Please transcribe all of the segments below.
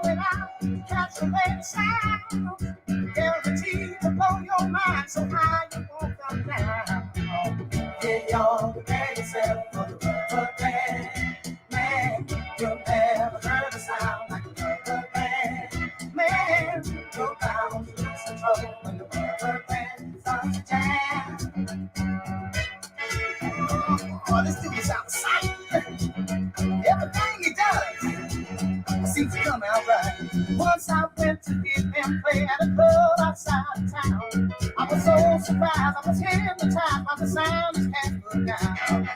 going out, catch the late sound. Guaranteed to blow your mind, so high you won't come down. Get on, prepare yourself for the rubber band. Man, you've never heard a sound like a rubber band. Man, you're bound to lose control when the rubber band starts to jam. Oh, this dude is out of sight. Everything he does seems to come out right. Once I went to hear him play at a club outside of town. I was so surprised, I was hypnotized by the sound his hands put down.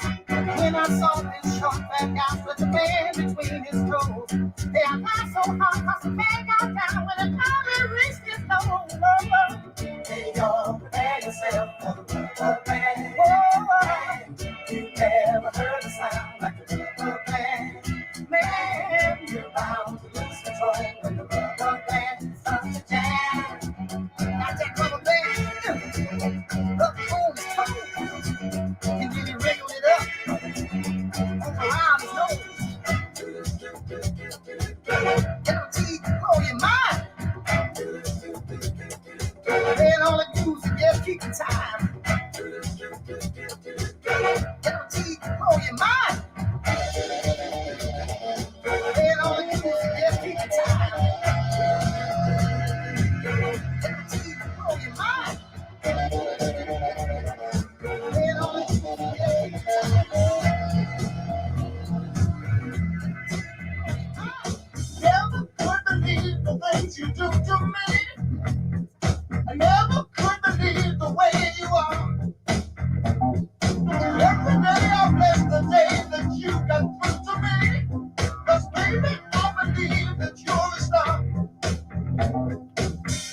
When I saw this short fat guy with the band between his toes, they are not so hard, cause the man got down when the collar reached his nose. Hey, y'all, prepare yourself for the rubber band. Whoa, you never heard a sound like a rubber band. Man, you're bound to lose control when the rubber band starts to jam. Got that rubber band up on his toe, and then he wriggled it up around his nose. Guaranteed to blow your mind. And all it do is just keep the time. Guaranteed to blow your mind. And all it do is just keep the time. Guaranteed to blow your mind. And all it do is just keep the time. Never could believe the things you do to me. I never could believe the way you are. Every day I bless the day that you got through to me. 'Cause baby, I believe that you're a star.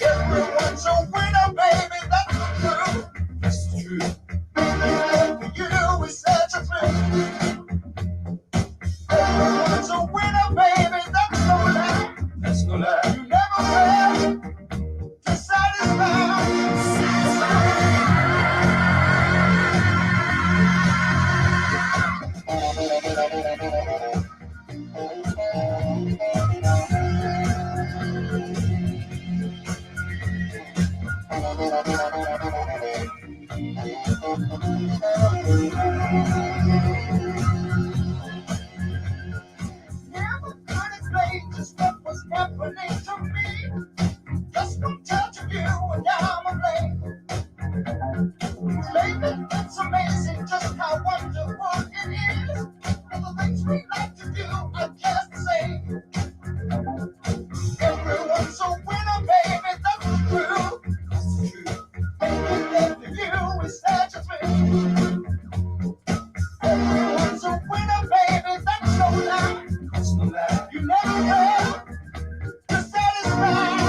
Everyone's a winner, baby, that's the truth. That's the truth. For you is such a thrill. Everyone's a winner, baby, that's no lie. That's no lie. You never fail to satisfy. Never could explain just what was happening to me. Just one touch of you and I'm aflame. Baby, it's amazing just how wonderful it is. And the things we like to do are just the same. Everyone's a winner, baby, that's the truth. Baby, that for you is such a thrill. Everyone's a winner, baby, that's no lie. That's no lie. You never fail to satisfy.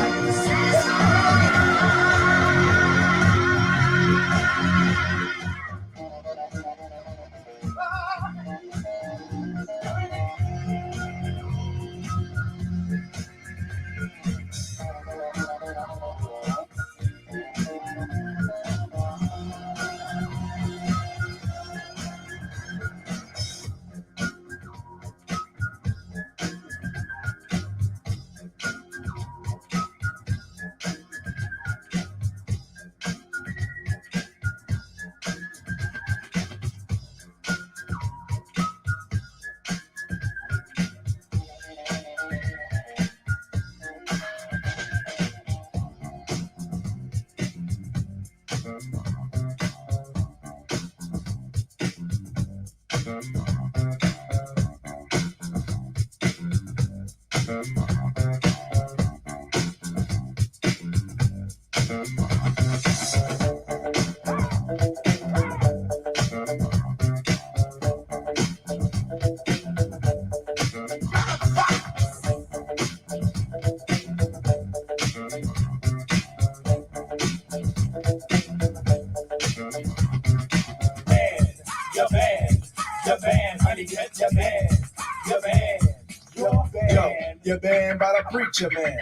Your band by the preacher man.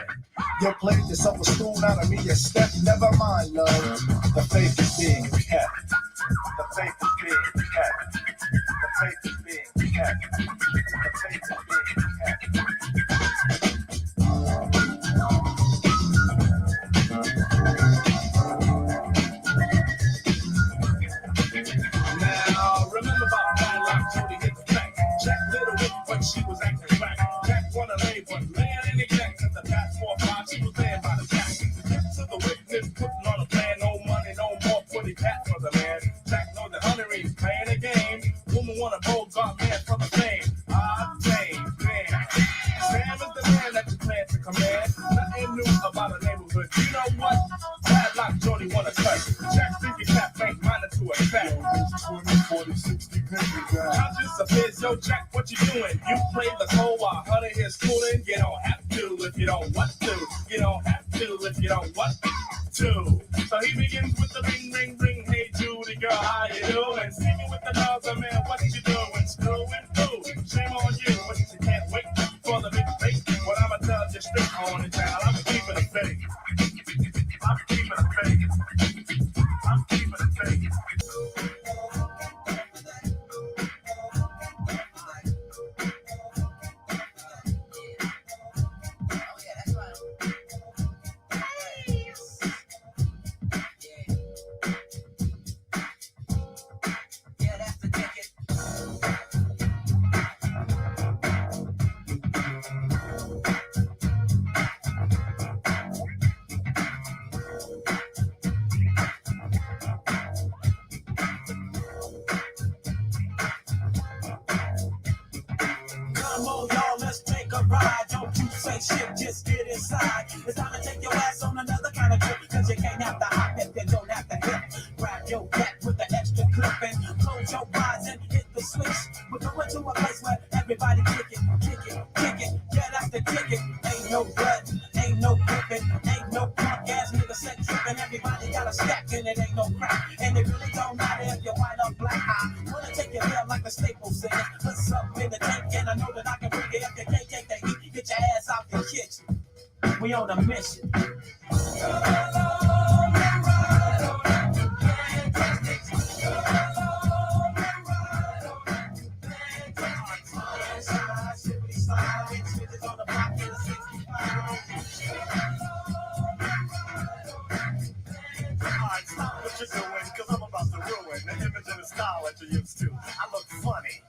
You played yourself a spoon out of me, a step. Never mind, love. The faith is being kept. The faith is being kept. The faith is being kept. The faith is being kept. what to. You don't have to if you don't want to. So he begins with the ring, ring, ring. Hey, Judy girl, how you doing? Speaking with the dogs, man, what you doing? Screwing through. Shame on you, but you can't wait for the big fake. What I'ma tell you straight on it, child. I'm keeping it fake. I'm keeping it fake. I'm keeping it fake. Come on, y'all, let's take a ride. Don't you say shit, just get inside. It's time to take your ass on another kind of trip. Cause you can't have to hop if you don't have to hip. Grab your back with the extra clip and close your eyes and hit the switch. We're going to a place where everybody kick it, kick it, kick it. Yeah, that's the kick it. Ain't no blood, ain't no gripping, ain't no punk ass nigga set tripping. Everybody got a stack and it ain't no crap. And it really don't matter if you're white or black. I wanna take your hair like the Staples says. Put something in the tank and I know that I can bring it up. You can't take the heat, get your ass out the kitchen. We on a mission. Alright, stop what you're doing, cause I'm about to ruin the image and the style that you're used to. I look funny,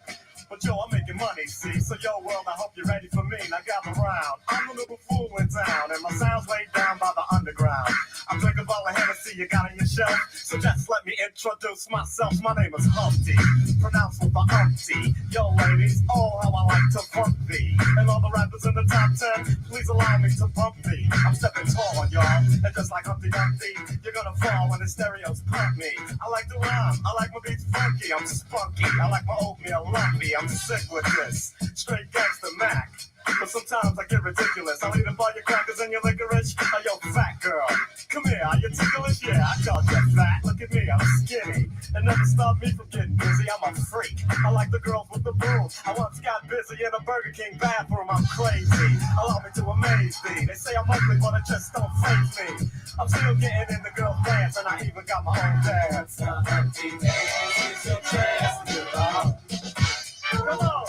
but yo, I'm making money, see? So yo, world, I hope you're ready for me. Now gather round. I'm the little fool in town, and my sound's laid down by the underground. I'm drinking all the Hennessy you got on your shelf, so just let me introduce myself. My name is Humpty, pronounced with the umpty. Yo, ladies, oh, how I like to bump thee. And all the rappers in the top 10, please allow me to bump thee. I'm stepping tall on y'all, and just like Humpty Dumpty, you're gonna fall when the stereos pump me. I like to rhyme, I like my beats funky, I'm spunky. I like my oatmeal lumpy, I'm sick with this. Straight gangster Mac. But sometimes I get ridiculous. I'll even buy your crackers and your licorice. Oh, yo, fat girl, come here. Are you ticklish? Yeah, I called you fat. Look at me, I'm skinny. It never stopped me from getting busy. I'm a freak. I like the girls with the brooms. I once got busy in a Burger King bathroom. I'm crazy. Allow me to amaze thee. They say I'm ugly, but it just don't faze me. I'm still getting in the girl dance, and I even got my own dance. It's your chance. Come on.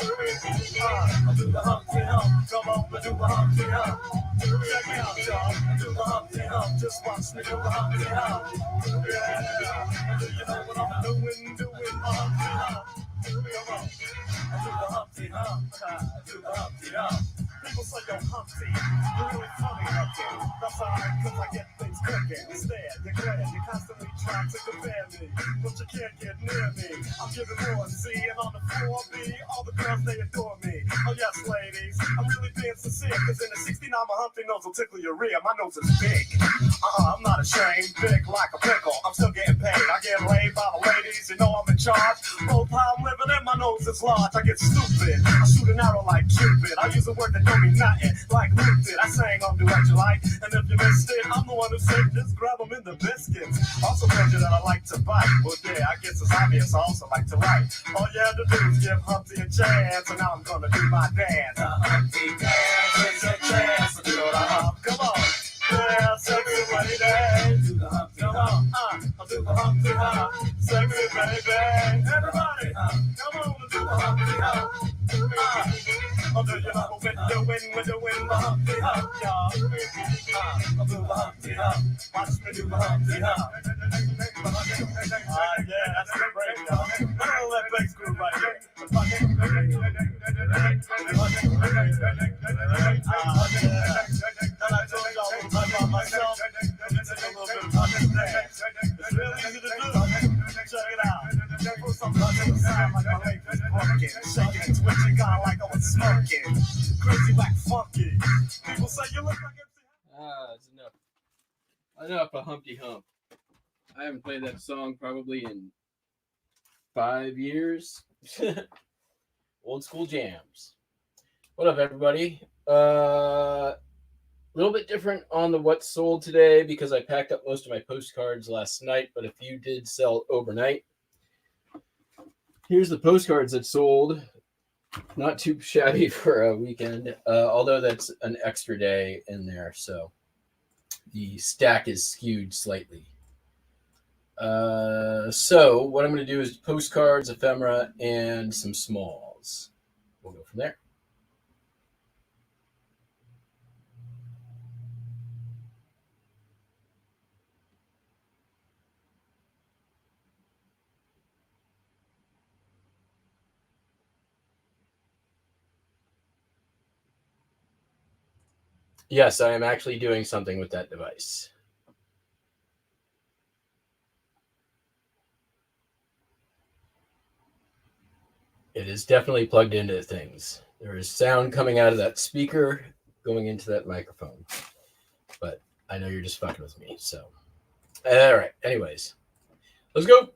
I'll do the Humpty Hump. Come on, we'll do the Humpty Hump. Check it out, y'all. Do the Humpty Hump. Just watch me do the Humpty Hump. Yeah. Do you know what I'm doing? Doing the Humpty Hump. Come on. I do the Humpty Hump. Do the Humpty Hump. People say, yo, Humpty, you're really funny looking. That's alright, cause I get things cooking. Instead, you're glad you're constantly trying to compare me, but you can't get near me. I'm giving more C, and on the floor B, all the girls, they adore me. Oh yes, ladies, I'm really being sincere, cause in the 69, my Humpty nose will tickle your rear. My nose is big. I'm not ashamed, big like a pickle. I'm still getting paid. I get laid by the ladies, you know I'm in charge. Both how I'm living and my nose is large. I get stupid. I shoot an arrow like Cupid. I use a word that don't mean nothing, like Luke did. I sang on Do What You Like, and if you missed it, I'm the one who said just grab them in the biscuits. Also told you that I like to bite. Well, yeah, I guess it's obvious. I also like to write. All you had to do is give Humpty a chance, and now I'm gonna do my dance. Humpty dance is a chance to do the hump. Come on. Yeah, sexy lady. Do the Humpty Hump. I'll do the Humpty Hump. Sexy baby. Everybody, come on, do the Humpty Hump. I'll do you know we're doing the Humpty Hump, y'all. I'll do the Humpty Hump. Watch me do the Humpty Hump. Yeah, that's the break, y'all. I'm gonna let bass groove right here. Then I told y'all about myself. It's a little bit of understand. It's really easy to do. Check it out. Put some blood in the sound like my leg was broken. Shaking and twitching, kinda like I was smoking. Crazy like funky. People say you look like MC. It's enough. Enough of Humpty Hump. I haven't played that song probably in 5 years. Old school jams. What up, everybody? A little bit different on the what's sold today because I packed up most of my postcards last night, but a few did sell overnight. Here's the postcards that sold. Not too shabby for a weekend, although that's an extra day in there, so the stack is skewed slightly. So what I'm going to do is postcards, ephemera, and some smalls. We'll go from there. Yes, I am actually doing something with that device. It is definitely plugged into things. There is sound coming out of that speaker going into that microphone. But I know you're just fucking with me, so. All right, anyways. Let's go.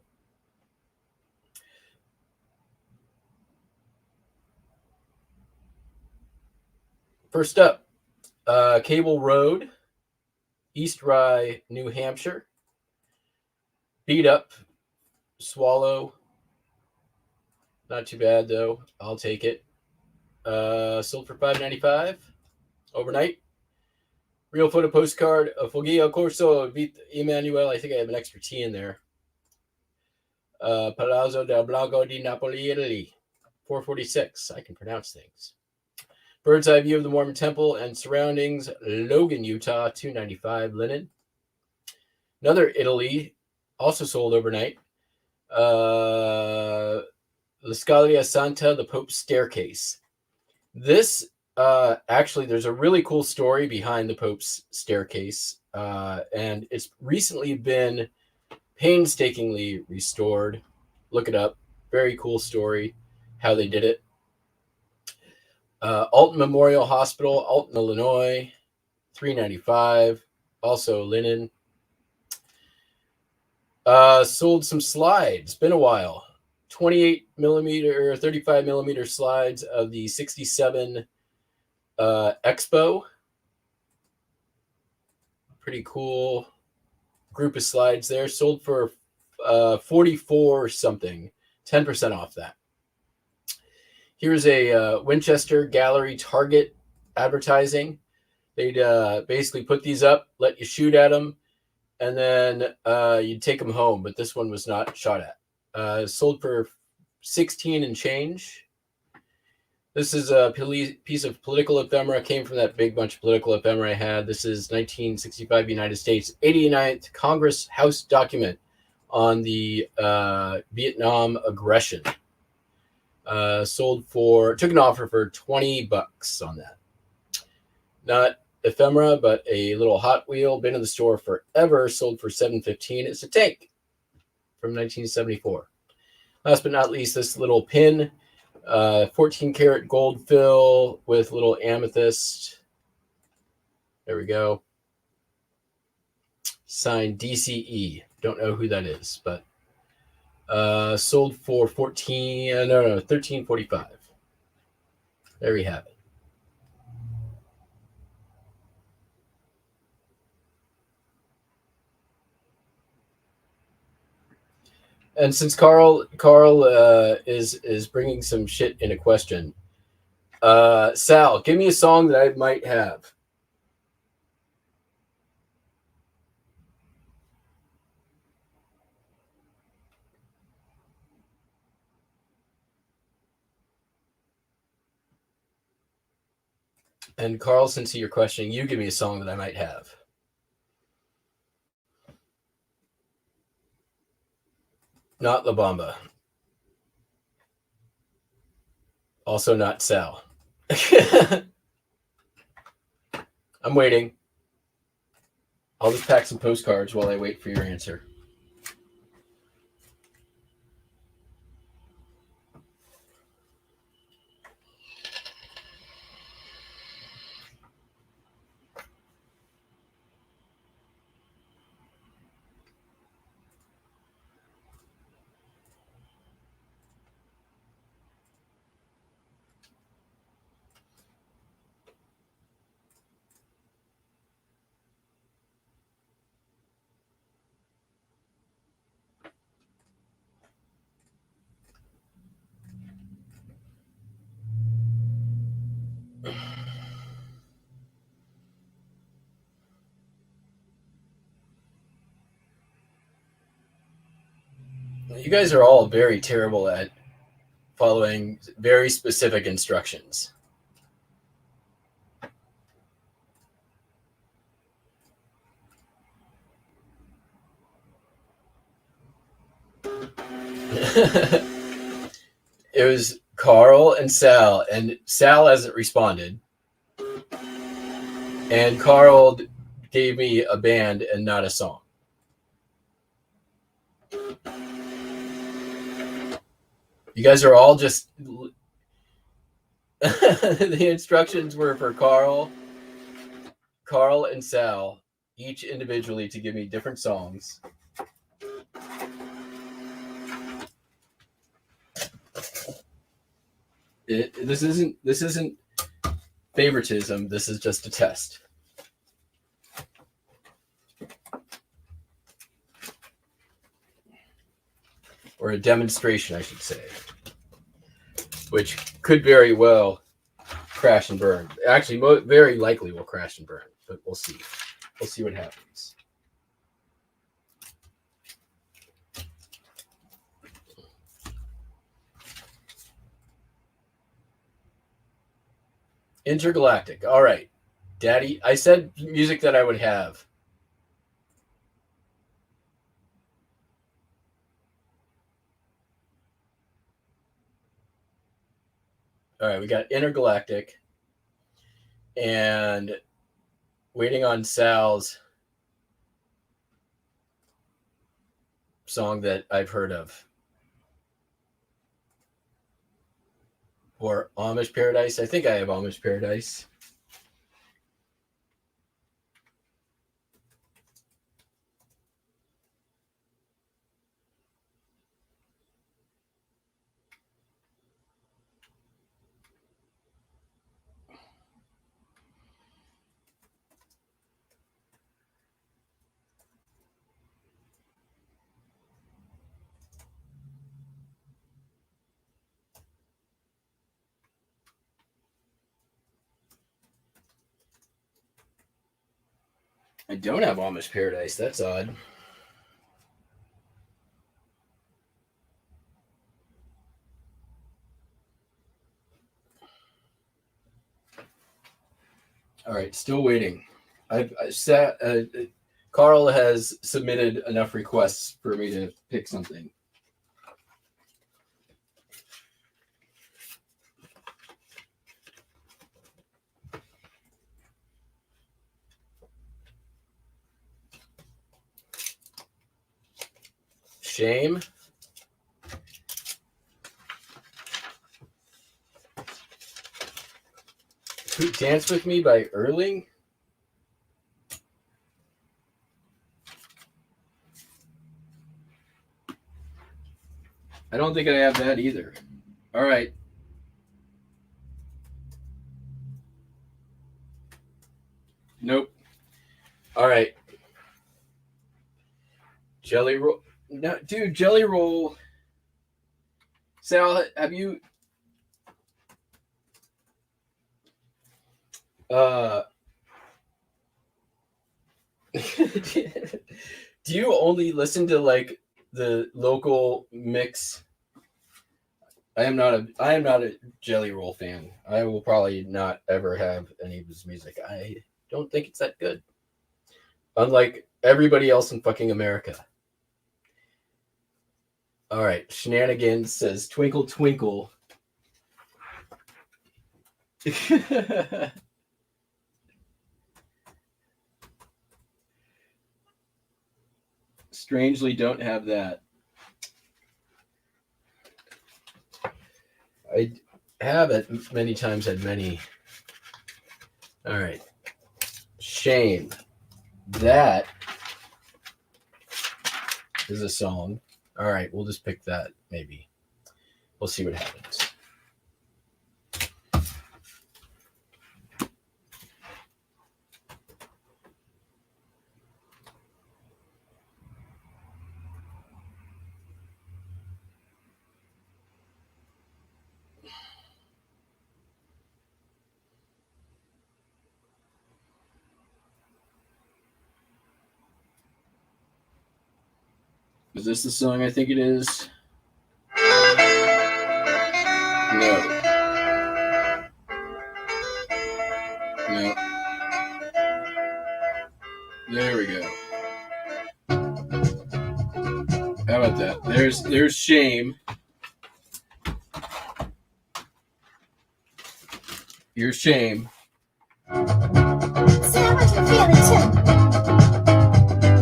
First up, Cable Road, East Rye, New Hampshire. Beat up, Swallow. Not too bad though. I'll take it. Sold for $5.95 overnight. Real photo postcard. Foggia Corso Vit Emanuele. I think I have an extra T in there. Palazzo del Blanco di Napoli, Italy. $4.46. I can pronounce things. Bird's eye view of the Mormon Temple and surroundings. Logan, Utah. $2.95 linen. Another Italy. Also sold overnight. La Scala Santa, the Pope's Staircase. This actually, there's a really cool story behind the Pope's Staircase, and it's recently been painstakingly restored. Look it up. Very cool story, how they did it. Alton Memorial Hospital, Alton, Illinois, $3.95. Also linen. Sold some slides. Been a while. 28 millimeter, 35 millimeter slides of the 67 Expo. Pretty cool group of slides there. Sold for 44 something, 10% off that. Here's a Winchester Gallery Target advertising. They'd basically put these up, let you shoot at them, and then you'd take them home. But this one was not shot at. Sold for 16 and change. This is a piece of political ephemera. Came from that big bunch of political ephemera I had. This is 1965 United States 89th Congress House document on the Vietnam aggression. Took an offer for $20 on that. Not ephemera, but a little Hot Wheel. Been in the store forever. Sold for $7.15. It's a tank from 1974. Last but not least, this little pin. 14 karat gold fill with little amethyst. There we go. Signed DCE. Don't know who that is, but sold for $13.45. There we have it. And since Carl is bringing some shit into question, Sal, give me a song that I might have. And Carl, since you're questioning, you give me a song that I might have. Not La Bamba. Also not Sal. I'm waiting. I'll just pack some postcards while I wait for your answer. You guys are all very terrible at following very specific instructions. It was Carl and Sal hasn't responded. And Carl gave me a band and not a song. You guys are all just... The instructions were for Carl and Sal, each individually, to give me different songs. This isn't favoritism. This is just a test. Or a demonstration, I should say. Which could very well crash and burn. Actually, very likely will crash and burn. But we'll see. We'll see what happens. Intergalactic. All right. Daddy, I said music that I would have. All right, we got Intergalactic and waiting on Sal's song that I've heard of. Or Amish Paradise. I think I have Amish Paradise. I don't have Amish Paradise. That's odd. All right, still waiting. I sat. Carl has submitted enough requests for me to pick something. Shame. Dance with Me by Erling. I don't think I have that either. All right. Nope. All right. Jelly Roll. No, dude, Jelly Roll. Sal, have you... do you only listen to like the local mix? I am not a Jelly Roll fan. I will probably not ever have any of his music. I don't think it's that good. Unlike everybody else in fucking America. All right, Shenanigans says Twinkle Twinkle. Strangely don't have that. I have it many times, had many. All right. Shame. That is a song. All right, we'll just pick that, maybe. We'll see what happens. Is this the song I think it is? No. No. There we go. How about that? There's Shame. Here's Shame. Say how much you feeling too.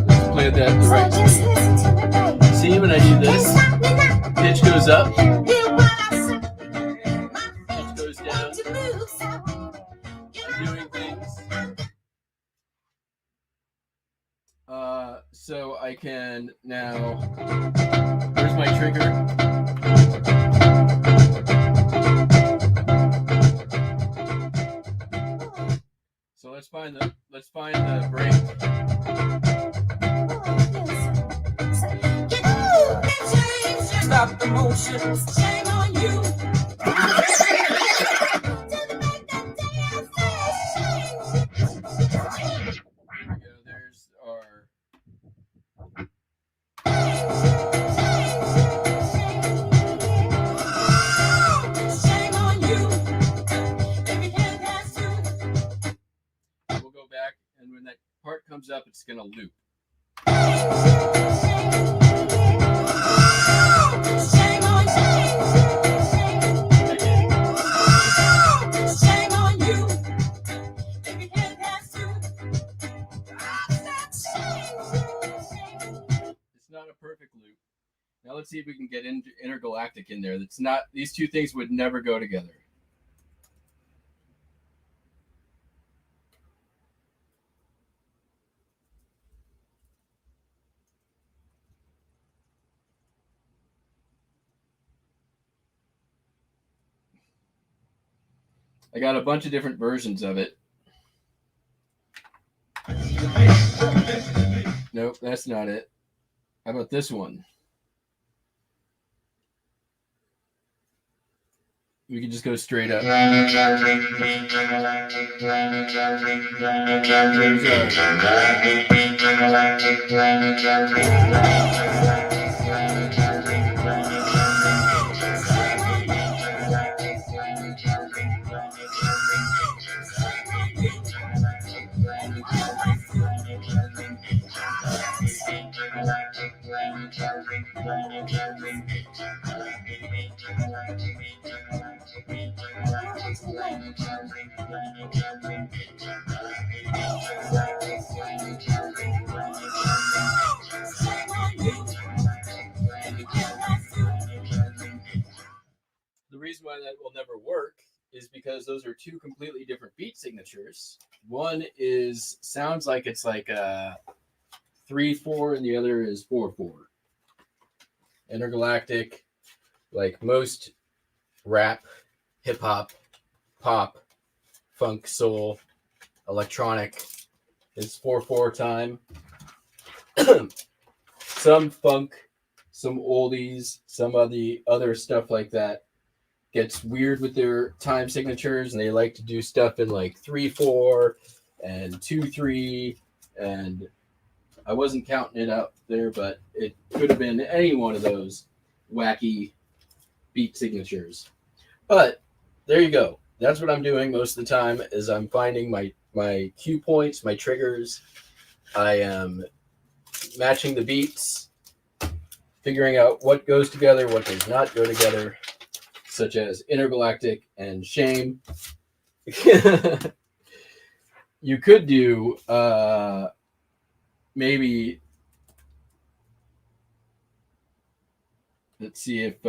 Let's play that the So right just speed. listen to me, baby. See, when I do this, Can't stop me now. pitch goes up, Hear what I say. pitch goes down. To move so. I'm doing things. So I can now. Where's my trigger? So let's find the break. Stop the motion. Shame on you. Here we go. There's our. Shame on you. Every hand has to. We'll go back, and when that part comes up, it's gonna loop. Shame on you. Every hand has to. It's not a perfect loop. Now let's see if we can get intergalactic in there. That's not. These two things would never go together. I got a bunch of different versions of it. Nope, that's not it. How about this one? We can just go straight up. The reason why that will never work is because those are two completely different beat signatures. One is sounds like it's like a 3/4, and the other is 4/4. Intergalactic, like most rap, hip hop, pop, funk, soul, electronic, is 4/4 time. Some funk, some oldies, some of the other stuff like that gets weird with their time signatures, and they like to do stuff in like 3/4 and 2/3, and I wasn't counting it out there, but it could have been any one of those wacky beat signatures. But there you go. That's what I'm doing most of the time is I'm finding my cue points, my triggers. I am matching the beats, figuring out what goes together, what does not go together, such as intergalactic and shame. You could do maybe, let's see if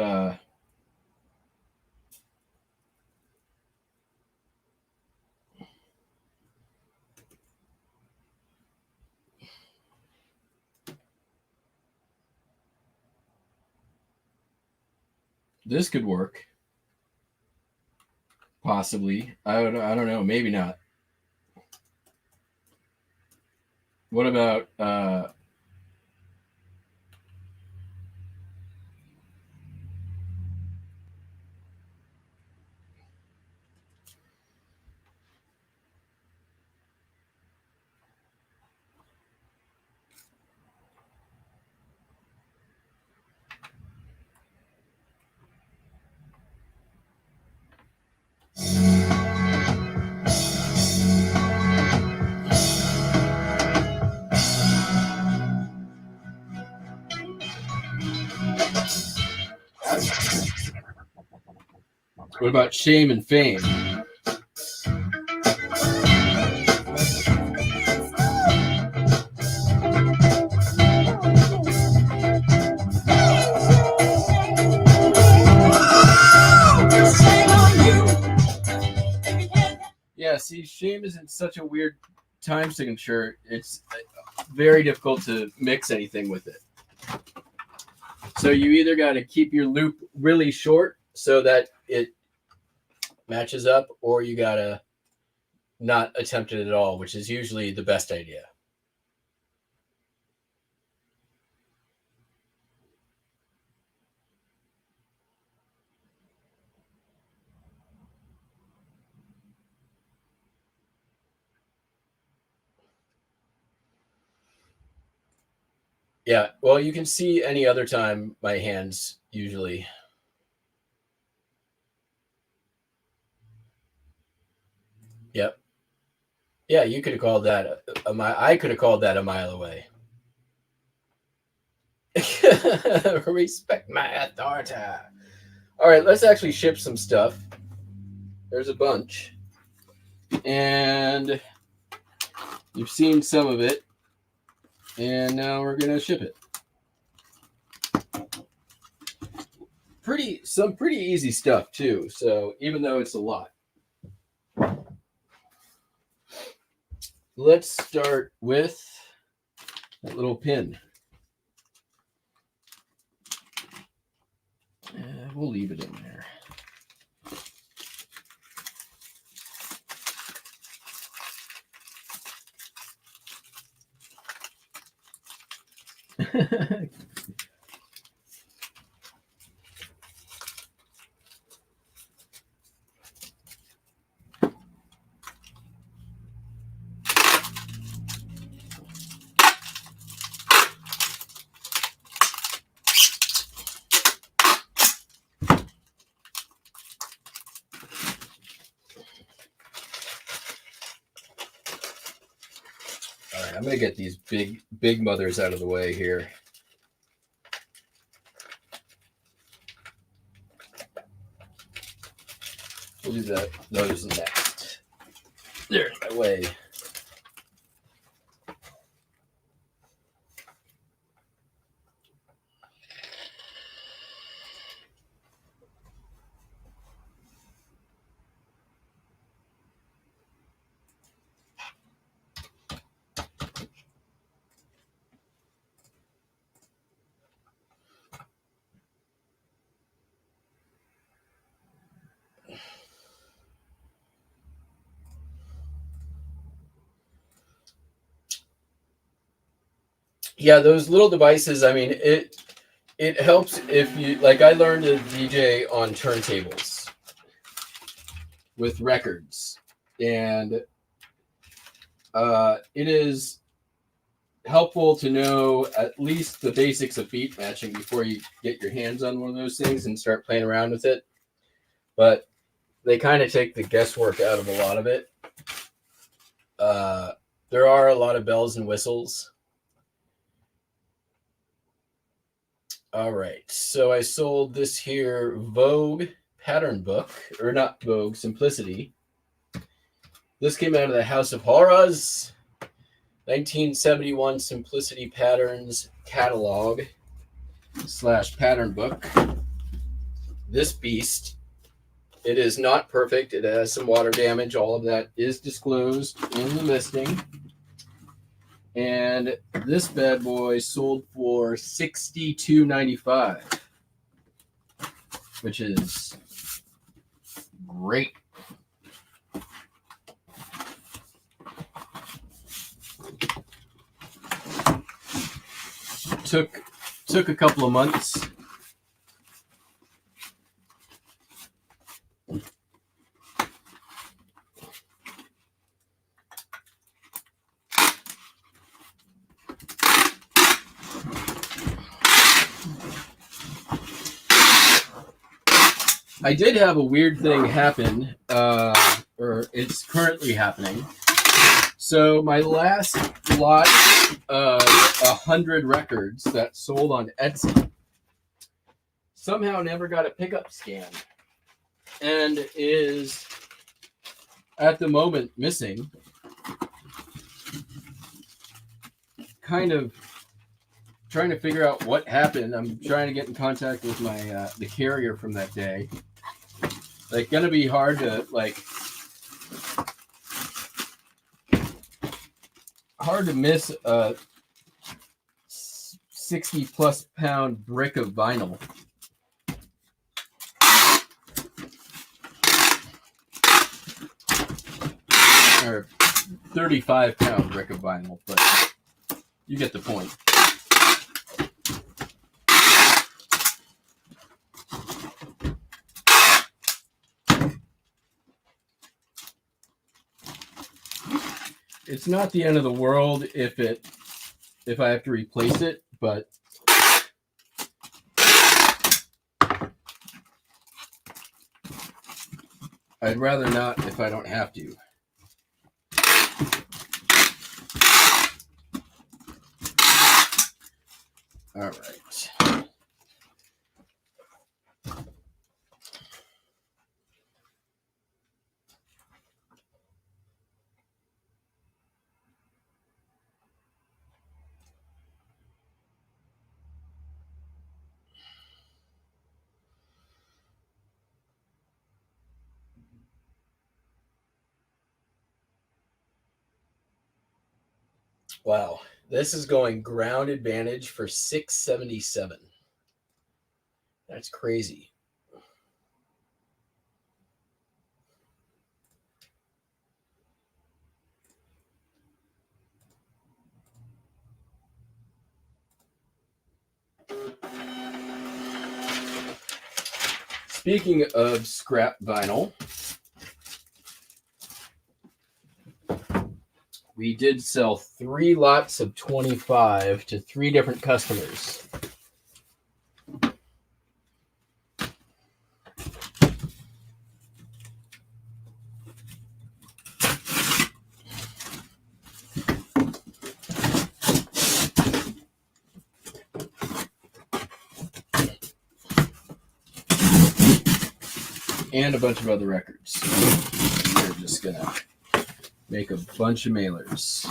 this could work. Possibly. I don't know. Maybe not. What about What about shame and fame? Yeah, see, shame isn't such a weird time signature. It's very difficult to mix anything with it. So you either got to keep your loop really short so that it matches up, or you got to not attempt it at all, which is usually the best idea. Yeah, well, you can see any other time my hands usually. Yep. Yeah, you could have called that a mile. I could have called that a mile away. Respect my authority. All right, let's actually ship some stuff. There's a bunch. And you've seen some of it. And now we're going to ship it. Some pretty easy stuff, too. So even though it's a lot. Let's start with that little pin. We'll leave it in there. All right, I'm going to get these big mothers out of the way here. We'll do those next. There's my way. Yeah, those little devices, I mean, it helps if you, like, I learned to DJ on turntables with records, and it is helpful to know at least the basics of beat matching before you get your hands on one of those things and start playing around with it. But they kind of take the guesswork out of a lot of it. There are a lot of bells and whistles. All right, so I sold this here Vogue pattern book, or not Vogue, Simplicity. This came out of the House of Horrors, 1971 Simplicity Patterns catalog / pattern book. This beast, it is not perfect. It has some water damage. All of that is disclosed in the listing. And this bad boy sold for $62.95, which is great. Took a couple of months. I did have a weird thing happen, or it's currently happening. So my last lot of 100 records that sold on Etsy somehow never got a pickup scan. and is at the moment missing. Kind of trying to figure out what happened. I'm trying to get in contact with my the carrier from that day. Like, gonna be hard to miss a 60+ pound brick of vinyl. Or 35 pound brick of vinyl, but you get the point. It's not the end of the world if I have to replace it, but I'd rather not if I don't have to. All right. Wow, this is going ground advantage for 677. That's crazy. Speaking of scrap vinyl, we did sell 3 lots of 25 to 3 different customers. And a bunch of other records. We're just gonna make a bunch of mailers.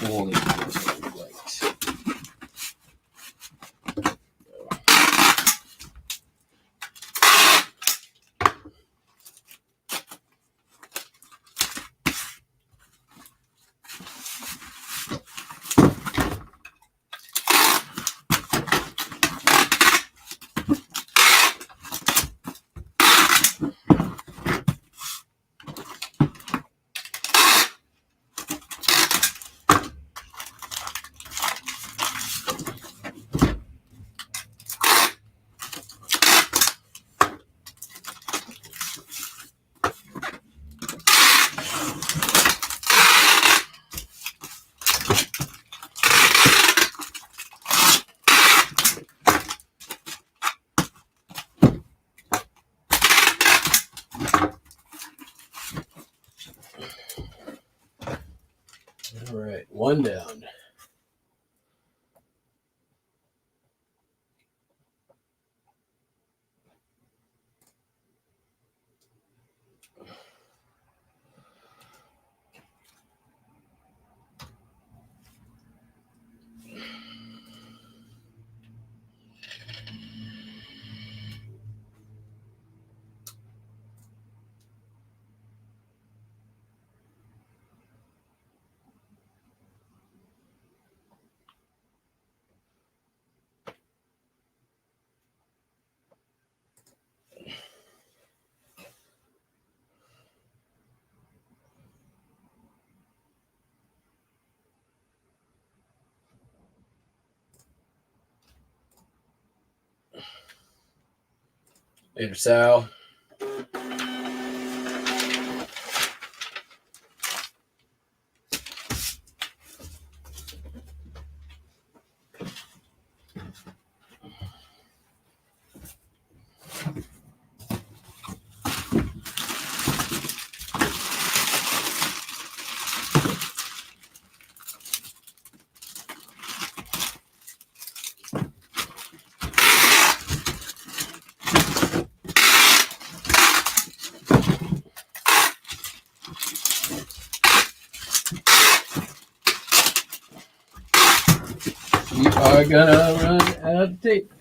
Only right. All right, one down. Later, Sal. We are gonna run out of tape.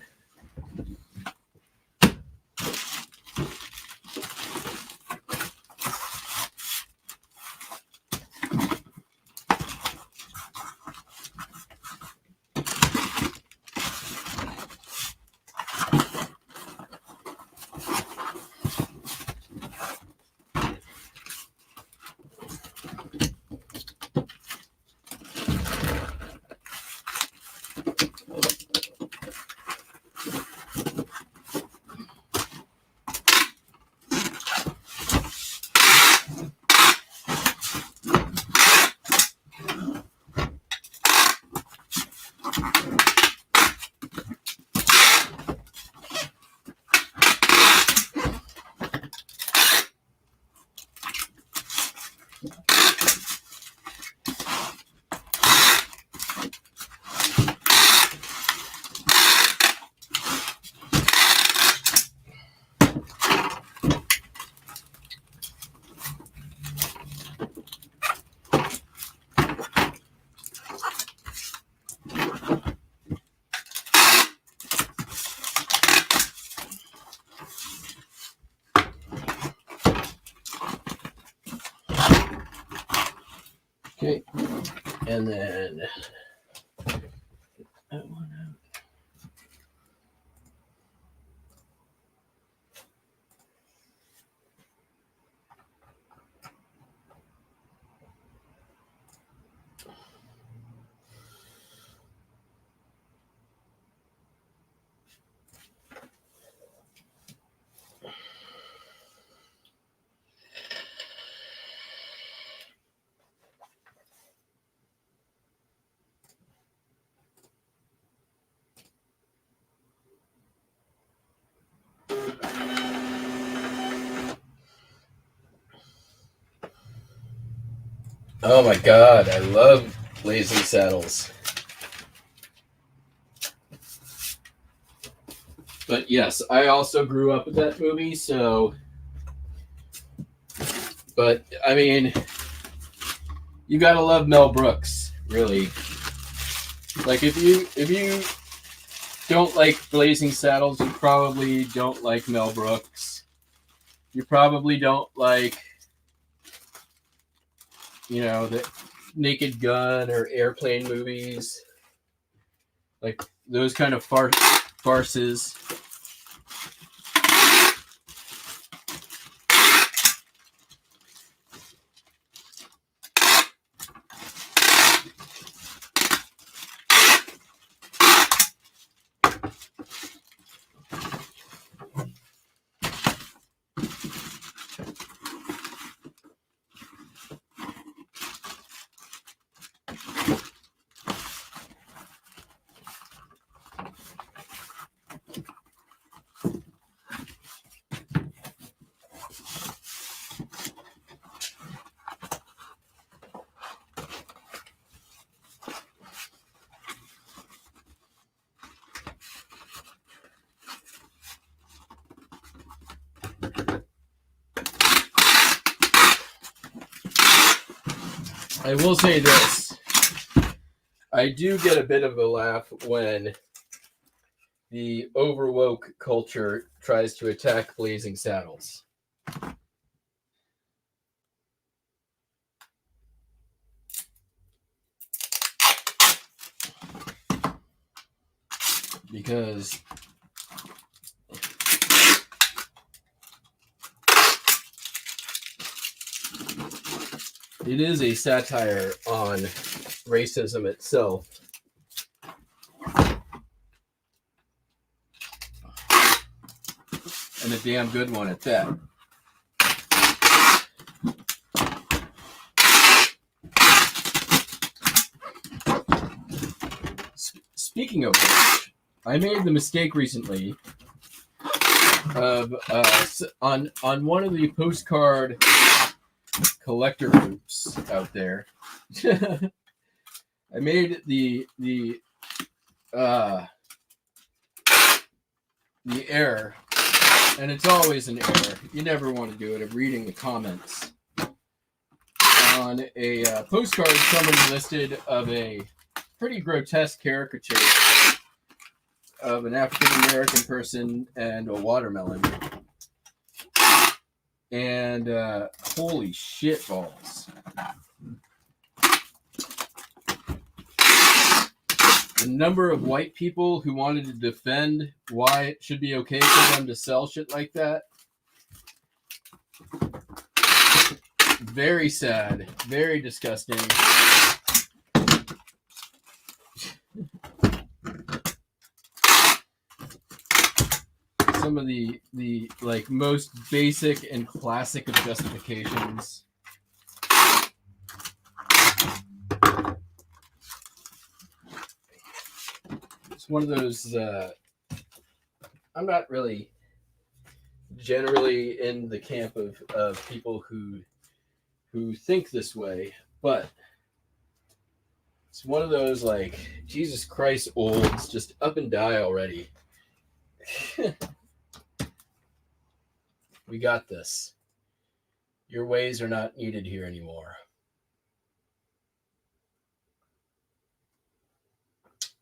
Okay, and then that one out. Oh my god, I love Blazing Saddles. But yes, I also grew up with that movie, so. But I mean, you gotta love Mel Brooks, really. Like if you don't like Blazing Saddles, you probably don't like Mel Brooks. You probably don't like, the Naked Gun or Airplane movies, like those kind of farces. I will say this. I do get a bit of a laugh when the overwoke culture tries to attack Blazing Saddles. Because it is a satire on racism itself. And a damn good one at that. Speaking of which, I made the mistake recently of on one of the postcard collector groups out there. I made the error, and it's always an error. You never want to do it, of reading the comments on a postcard. Someone listed of a pretty grotesque caricature of an African American person and a watermelon. And holy shit balls. The number of white people who wanted to defend why it should be okay for them to sell shit like that. Very sad. Very disgusting. Some of the like most basic and classic of justifications. It's one of those I'm not really generally in the camp of people who think this way, but it's one of those like, Jesus Christ, olds, just up and die already. We got this. Your ways are not needed here anymore.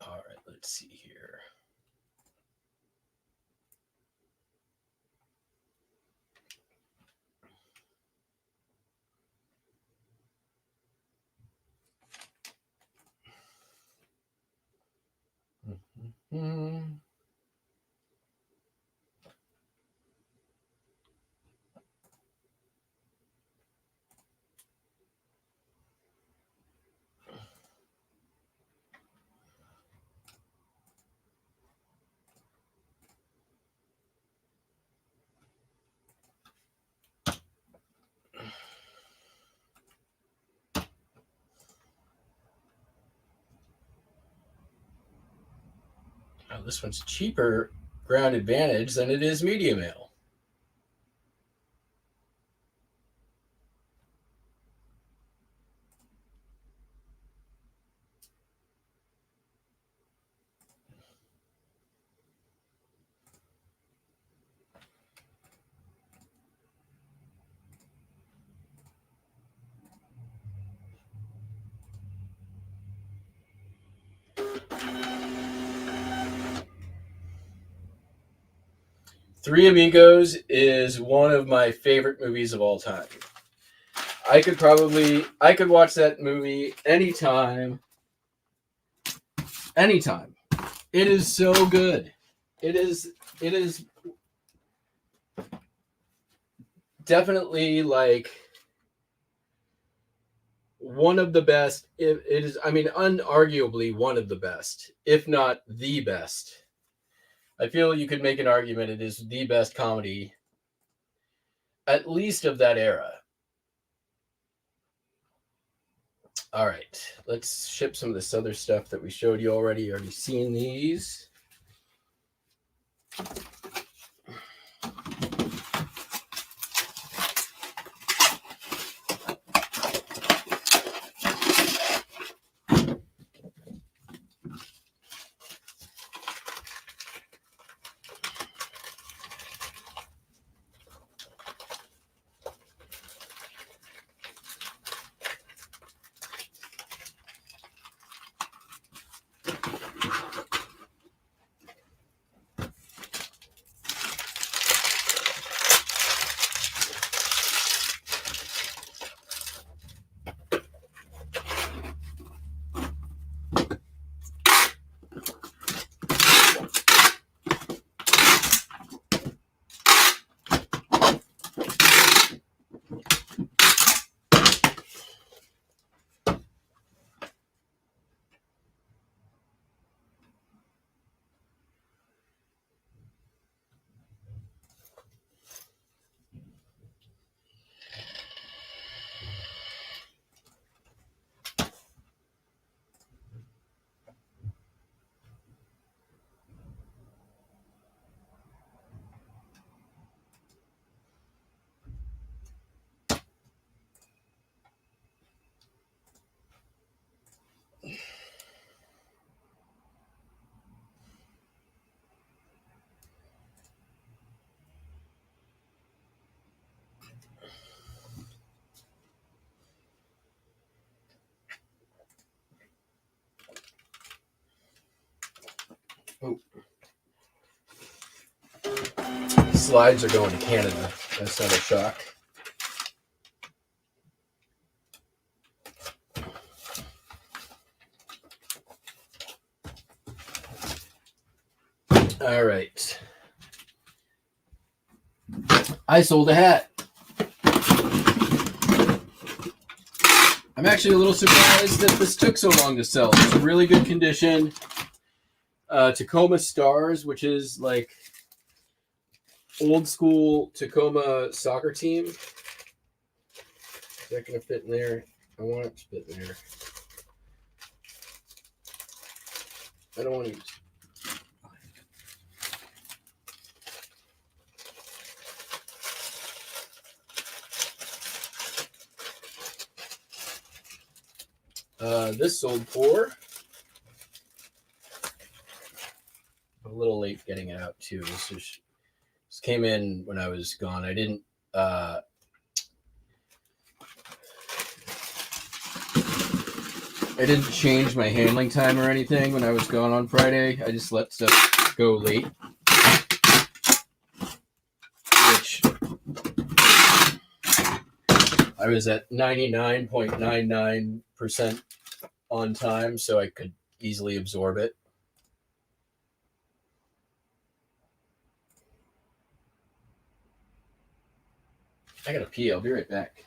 All right, let's see here. Mm-hmm. Oh, this one's cheaper ground advantage than it is media mail. Three Amigos is one of my favorite movies of all time. I could watch that movie anytime. Anytime. It is so good. It is definitely like one of the best. It is, I mean, unarguably one of the best, if not the best. I feel you could make an argument it is the best comedy, at least of that era. All right, let's ship some of this other stuff that we showed you already. You already seen these. Oh. Slides are going to Canada. That's not a shock. All right. I sold a hat. I'm actually a little surprised that this took so long to sell. It's in really good condition. Tacoma Stars, which is like old school Tacoma soccer team. Is that going to fit in there? I want it to fit in there. I don't want to use. This sold for a little late getting it out too. This came in when I was gone. I didn't change my handling time or anything when I was gone on Friday. I just let stuff go late. Which I was at 99.99% on time, so I could easily absorb it. I gotta pee. I'll be right back.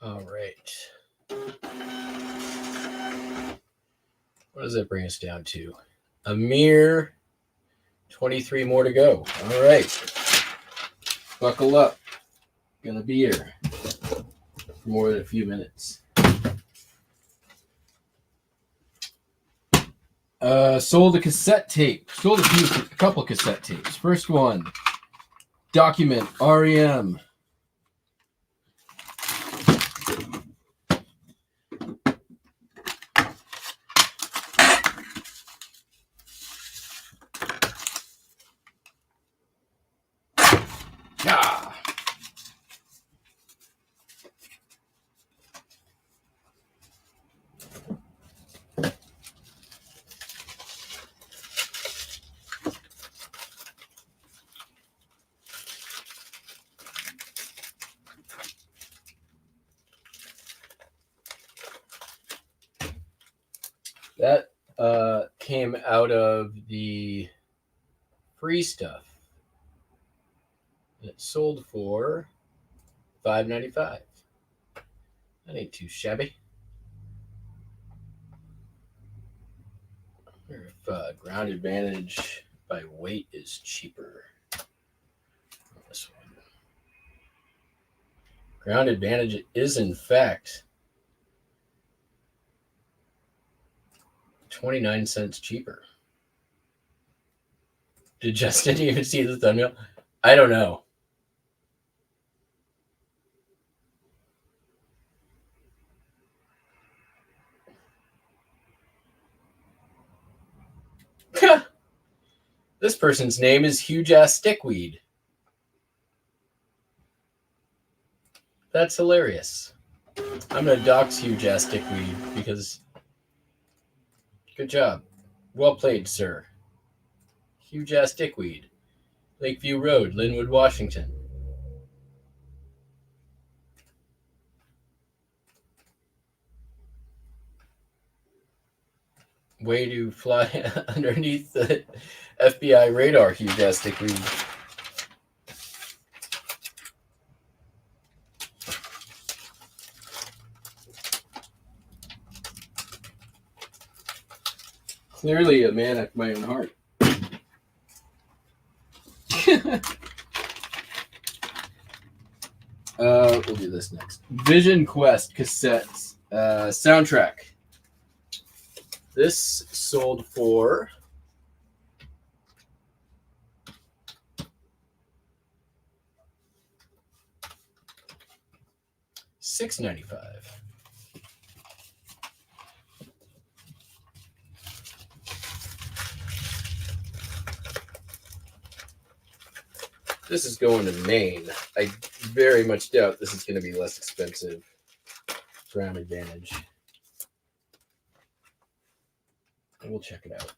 All right. What does that bring us down to? A mere 23 more to go. All right. Buckle up. Gonna be here for more than a few minutes. Sold a cassette tape. Sold a couple cassette tapes. First one, Document REM. Yeah. That came out of the free stuff. And it sold for $5.95. That ain't too shabby. If ground advantage by weight is cheaper. This one. Ground advantage is in fact 29 cents cheaper. Did Justin even see the thumbnail? I don't know. This person's name is Huge Ass Stickweed. That's hilarious. I'm gonna dox Huge Ass Stickweed because good job. Well played, sir. Huge Ass Stickweed. Lakeview Road, Linwood, Washington. Way to fly underneath the FBI radar, Hugh Gastically. Clearly a man after my own heart. We'll do this next. Vision Quest cassettes. Soundtrack. This sold for $6.95. This is going to Maine. I very much doubt this is going to be less expensive. Crown Advantage. And we'll check it out.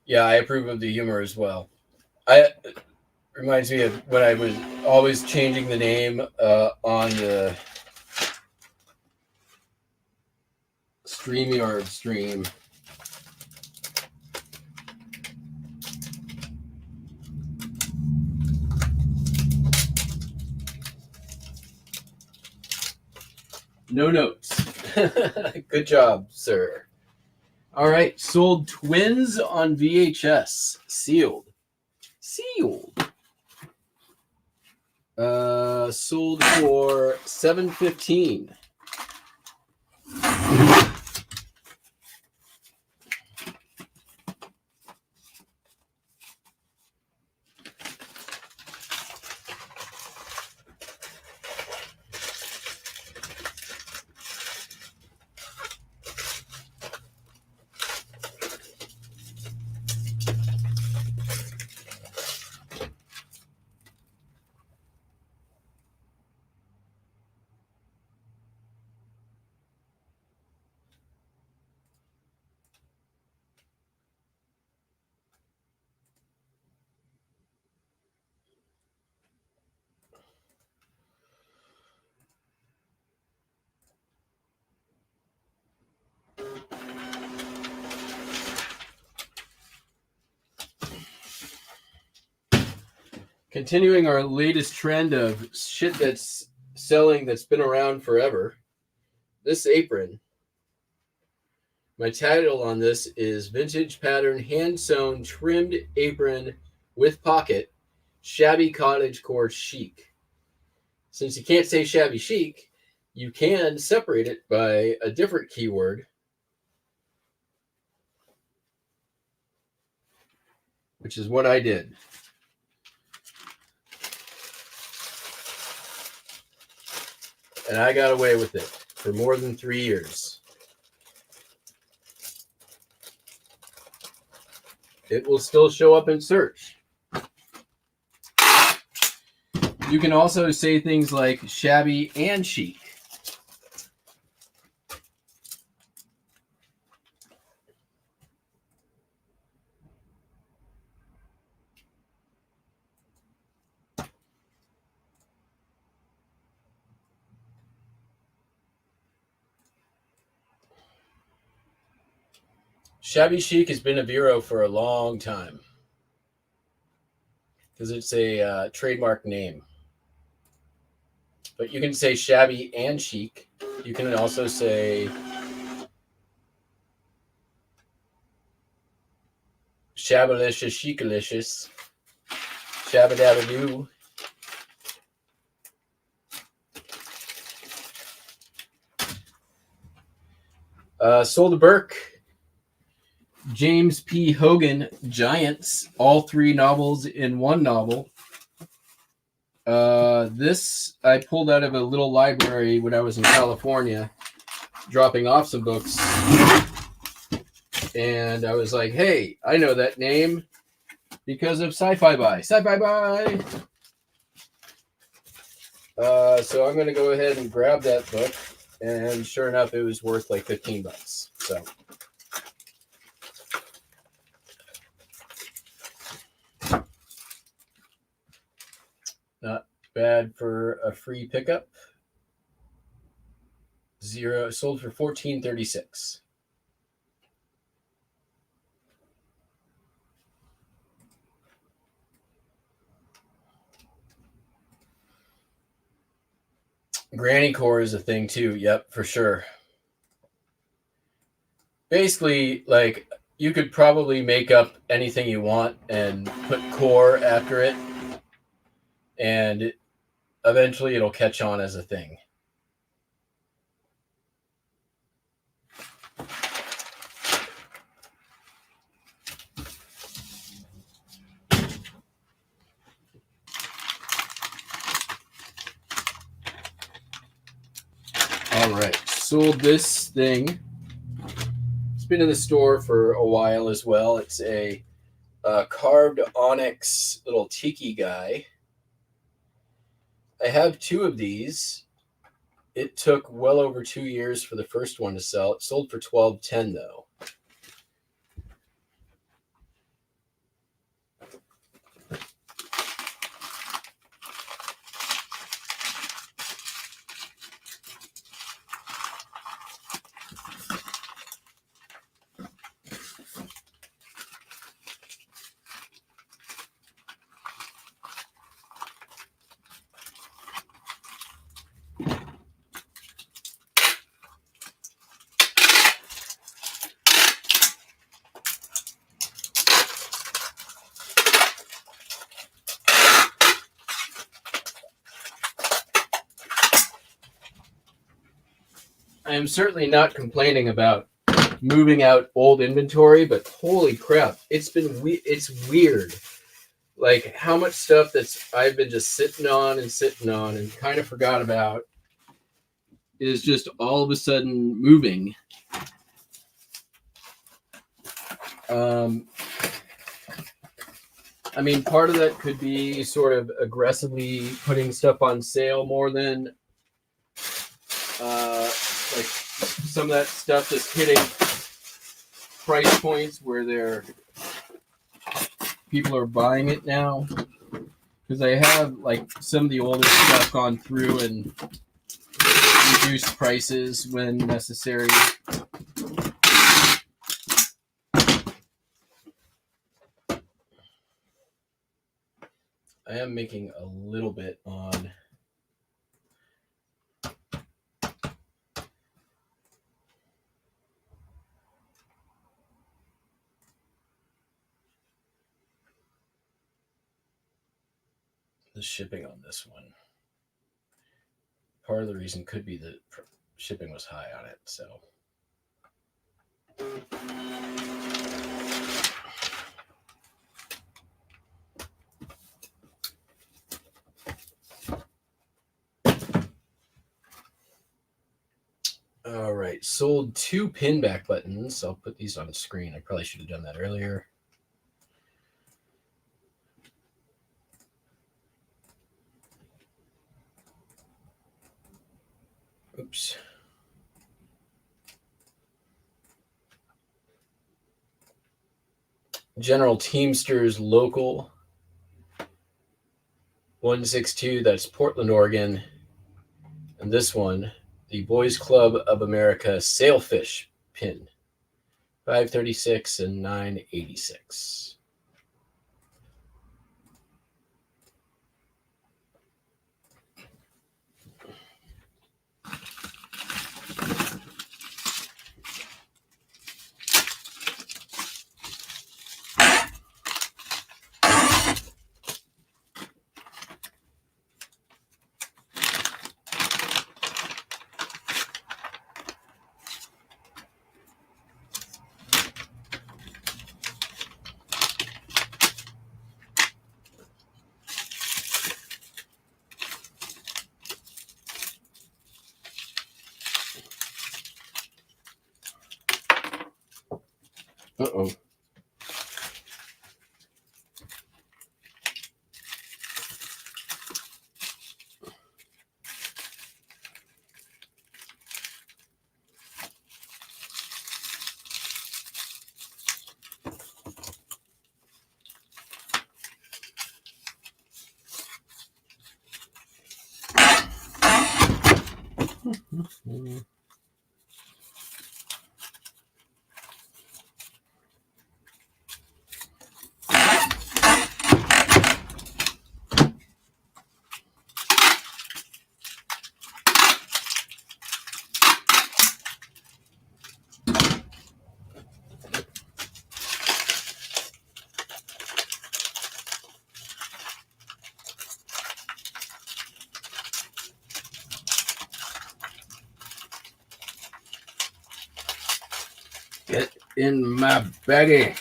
Yeah, I approve of the humor as well. Reminds me of when I was always changing the name on the StreamYard stream. No notes. Good job, sir. All right, sold Twins on VHS. Sealed. Sold for $7.15. Continuing our latest trend of shit that's selling that's been around forever. This apron. My title on this is Vintage Pattern Hand-Sewn Trimmed Apron with Pocket, Shabby Cottagecore Chic. Since you can't say shabby chic, you can separate it by a different keyword, which is what I did. And I got away with it for more than 3 years. It will still show up in search. You can also say things like shabby and chic. Shabby chic has been a bureau for a long time because it's a trademark name. But you can say shabby and chic. You can also say shabalicious, chicalicious, shabadabadoo. Sold to Burke. James P. Hogan, Giants, all 3 novels in one novel. This I pulled out of a little library when I was in California, dropping off some books. And I was like, hey, I know that name because of Sci-Fi Buy. Sci-Fi Buy! So I'm going to go ahead and grab that book. And sure enough, it was worth like $15. So not bad for a free pickup. Sold for $14.36. Granny core is a thing too. Yep, for sure. Basically, like, you could probably make up anything you want and put core after it, and eventually it'll catch on as a thing. All right, sold this thing. It's been in the store for a while as well. It's a carved onyx little tiki guy. I have 2 of these. It took well over 2 years for the first one to sell. It sold for $12.10 though. I am certainly not complaining about moving out old inventory, but holy crap, it's weird. Like how much stuff I've been just sitting on and kind of forgot about is just all of a sudden moving. I mean, part of that could be sort of aggressively putting stuff on sale more than like some of that stuff that's hitting price points where people are buying it now. Because I have like some of the older stuff gone through and reduced prices when necessary. I am making a little bit on the shipping on this one. Part of the reason could be that shipping was high on it, so. All right, sold 2 pin back buttons. I'll put these on the screen. I probably should have done that earlier. Oops. General Teamsters Local 162, that's Portland, Oregon. And this one, the Boys Club of America Sailfish pin, $5.36 and $9.86. Uh-oh. in my baggie.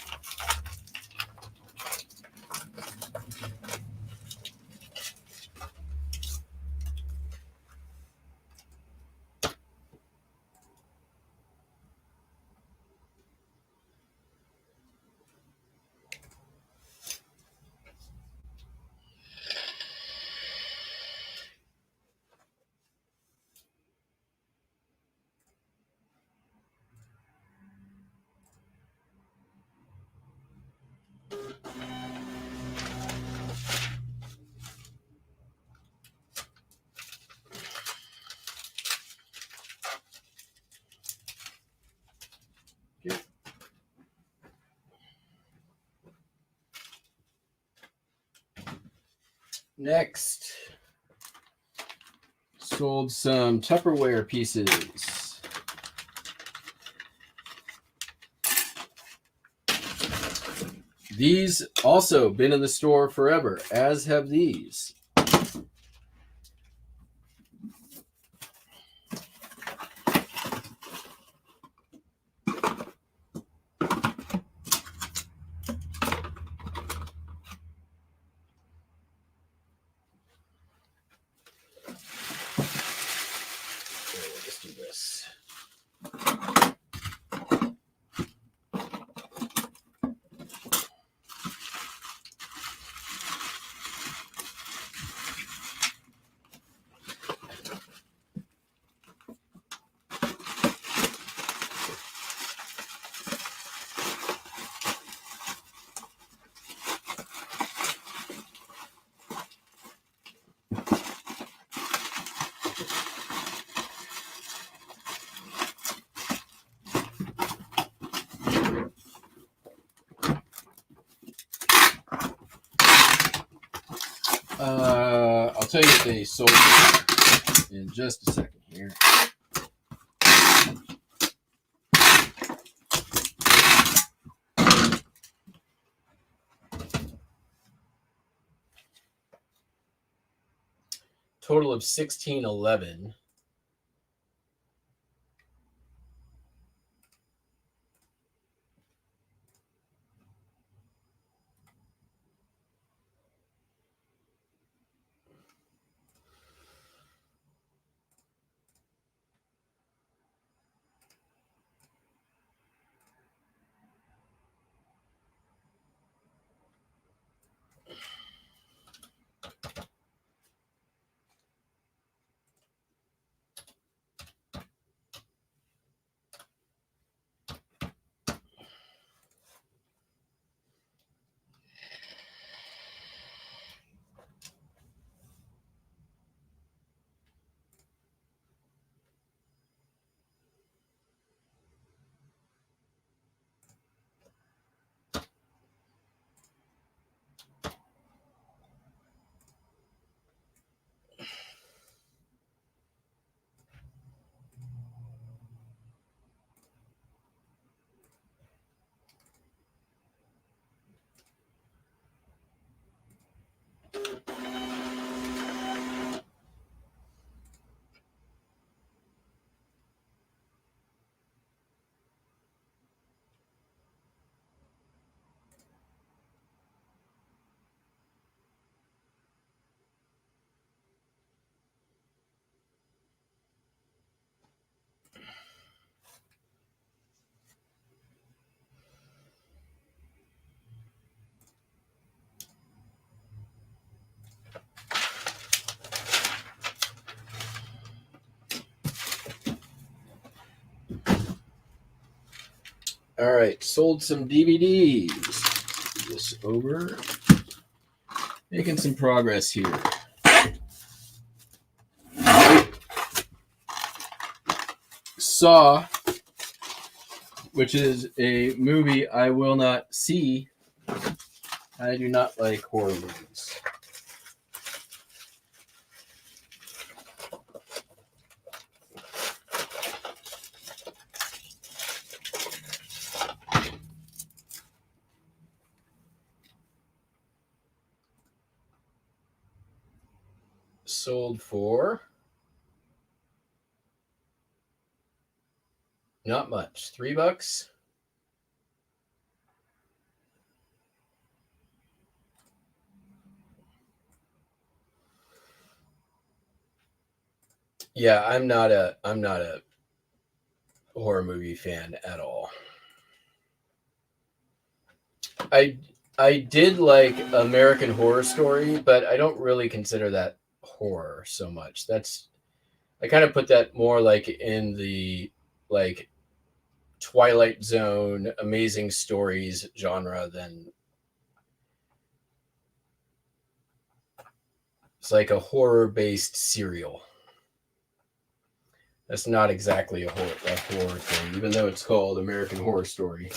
Next, sold some Tupperware pieces. These also been in the store forever, as have these. Let's do this. I'll tell you what they sold in just a second here. Total of 1611. All right, sold some DVDs. Move this over. Making some progress here. Saw, which is a movie I will not see. I do not like horror movies. Sold for not much. $3. Yeah, I'm not a horror movie fan at all. I did like American Horror Story, but I don't really consider that horror so much. I kind of put that more like in the like Twilight Zone, Amazing Stories genre than it's like a horror based serial. That's not exactly a horror thing, even though it's called American Horror Story.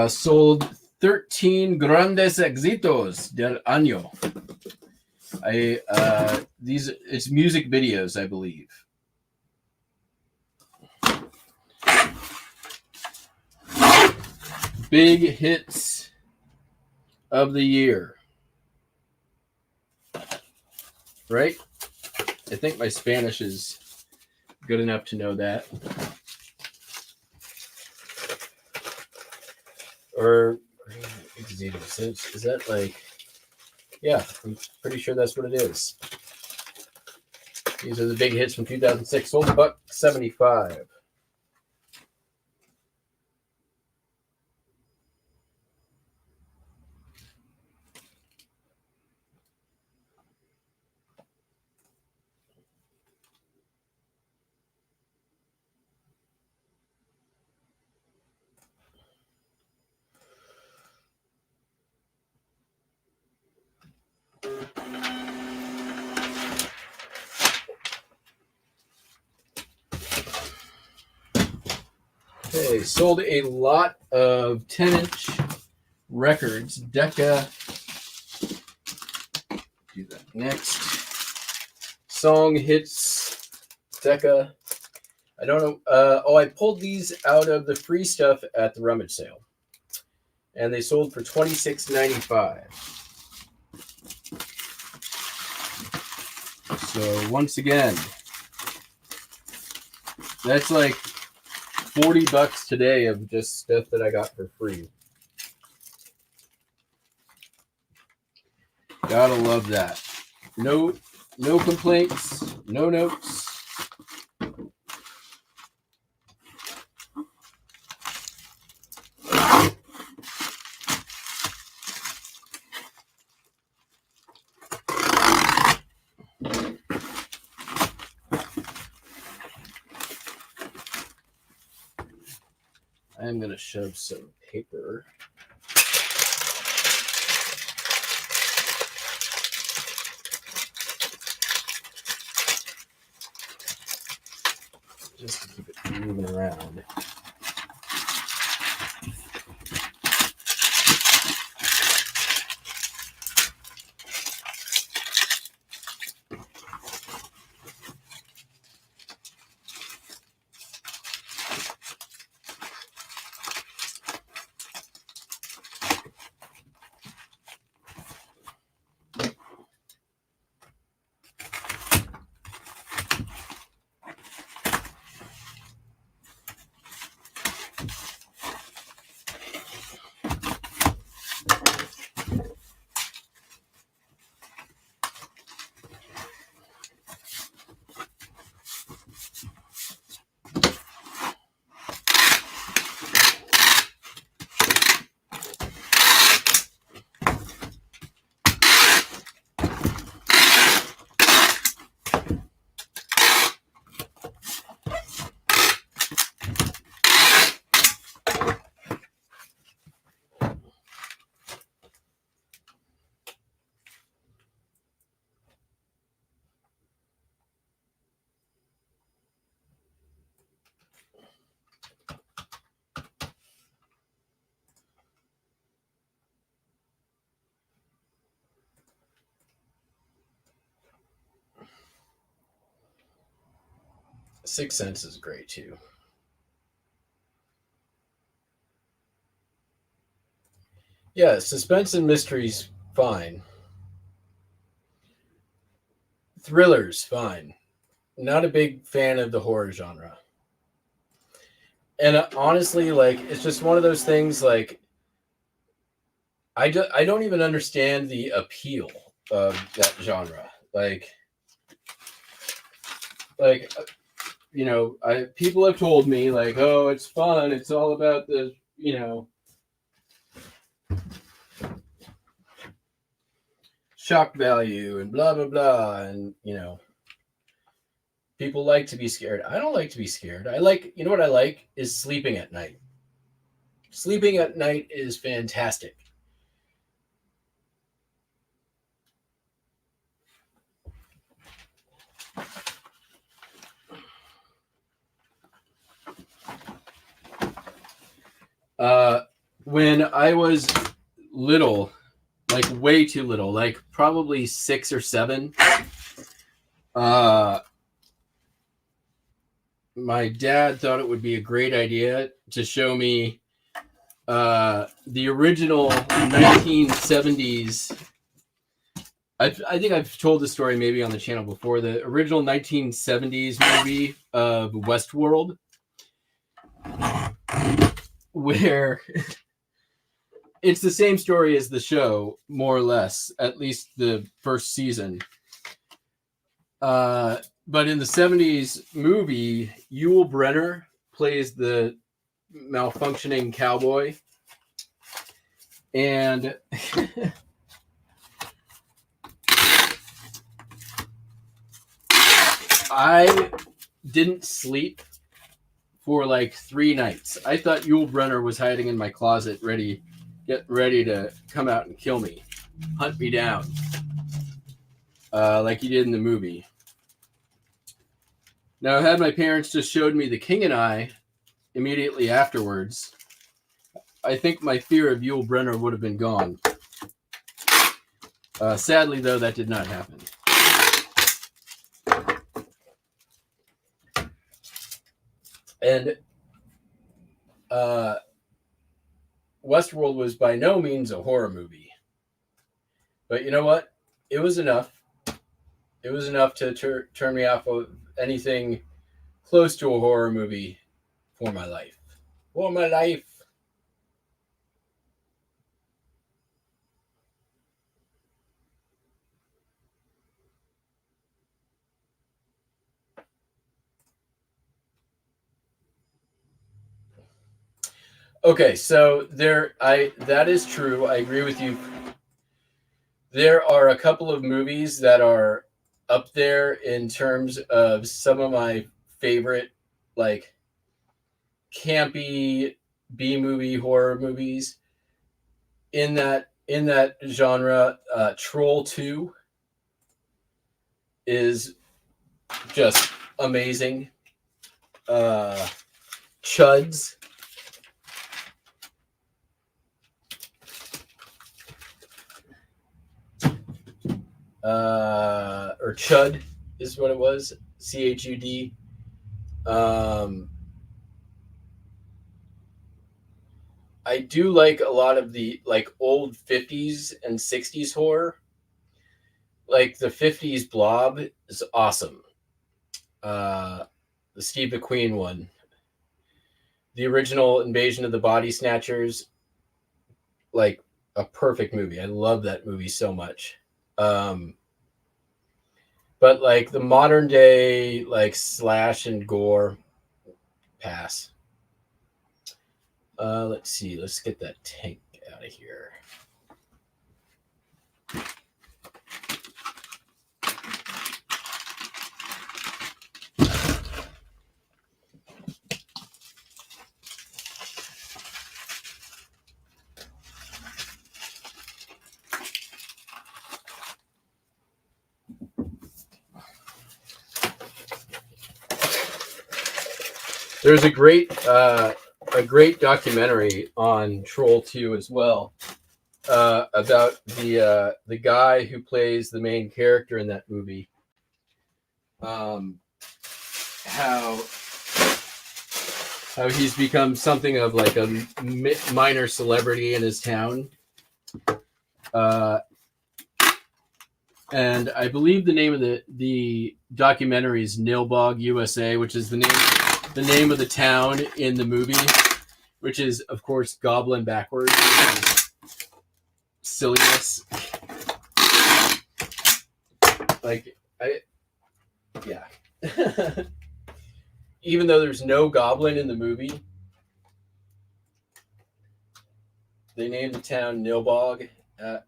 Sold 13 grandes éxitos del año. It's music videos, I believe. Big hits of the year. Right? I think my Spanish is good enough to know that. Or is that like, yeah, I'm pretty sure that's what it is. These are the big hits from 2006. Sold $1.75. Okay, sold a lot of 10-inch records. Decca. Do that next. Song hits. Decca. I don't know. I pulled these out of the free stuff at the rummage sale. And they sold for $26.95. So once again, that's like $40 today of just stuff that I got for free. Gotta love that. No complaints, no notes. I'm going to shove some paper. Just to keep it moving around. Sixth Sense is great too. Yeah, suspense and mysteries, fine. Thrillers, fine. Not a big fan of the horror genre. And honestly, like, it's just one of those things, like, I don't even understand the appeal of that genre. like you know, people have told me like, oh, it's fun. It's all about the, you know, shock value and blah, blah, blah. And, you know, people like to be scared. I don't like to be scared. I like, you know what I like is sleeping at night. Sleeping at night is fantastic. When I was little, like way too little, like probably 6 or 7, my dad thought it would be a great idea to show me the original 1970s. I think I've told the story maybe on the channel before. The original 1970s movie of Westworld, where it's the same story as the show, more or less, at least the first season. But in the 70s movie, Yul Brynner plays the malfunctioning cowboy. And I didn't sleep for like 3 nights. I thought Yul Brynner was hiding in my closet, get ready to come out and kill me, hunt me down, like he did in the movie. Now, had my parents just showed me The King and I immediately afterwards, I think my fear of Yul Brynner would have been gone. Sadly, though, that did not happen. And Westworld was by no means a horror movie. But you know what? It was enough. It was enough to turn me off of anything close to a horror movie for my life. For my life. Okay, so that is true. I agree with you. There are a couple of movies that are up there in terms of some of my favorite, like, campy B-movie horror movies. In that genre, Troll 2 is just amazing. Chuds. Or Chud is what it was. CHUD. I do like a lot of the like old 50s and 60s horror. Like the 50s Blob is awesome. The Steve McQueen one. The original Invasion of the Body Snatchers, like a perfect movie. I love that movie so much. But like the modern day, like slash and gore, pass. Let's see. Let's get that tank out of here. There's a great documentary on Troll 2 as well, about the guy who plays the main character in that movie. How he's become something of like a minor celebrity in his town. And I believe the name of the documentary is Nilbog USA, which is the name of the town in the movie, which is, of course, Goblin backwards. Silliness. Like I yeah. Even though there's no goblin in the movie, they named the town Nilbog. Uh,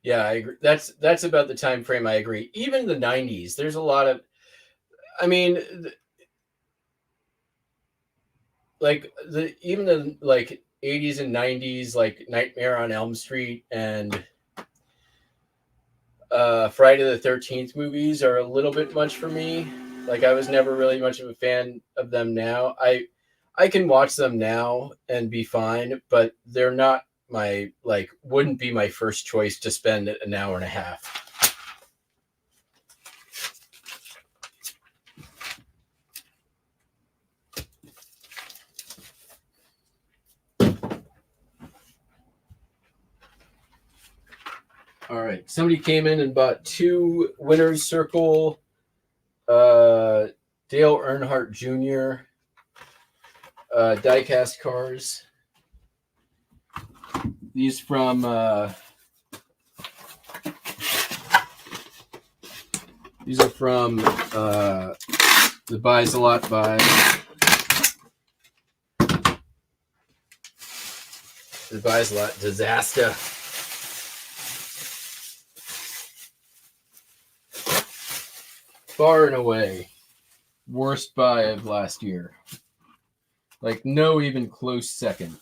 yeah, I agree. That's about the time frame. I agree. Even the '90s, there's a lot of. I mean, like the even the like '80s and '90s, like Nightmare on Elm Street and Friday the 13th movies are a little bit much for me. Like I was never really much of a fan of them. Now I can watch them now and be fine, but they're not my like wouldn't be my first choice to spend an hour and a half. All right, somebody came in and bought 2 Winners Circle Dale Earnhardt Jr. Diecast cars. These from these are from the Buys a Lot by the Buys a Lot disaster. Far and away, worst buy of last year. Like no even close second.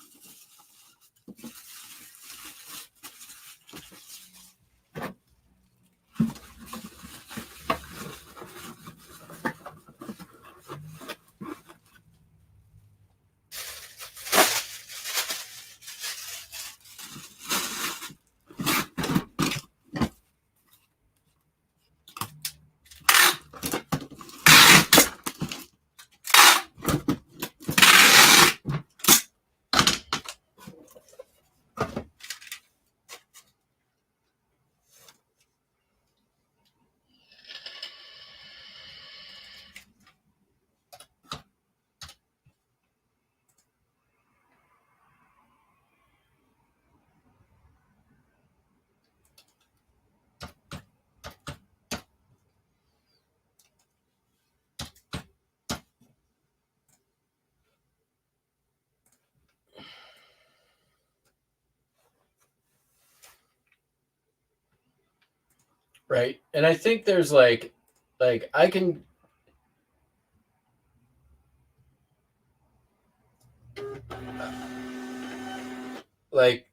Right? And I think there's like I can like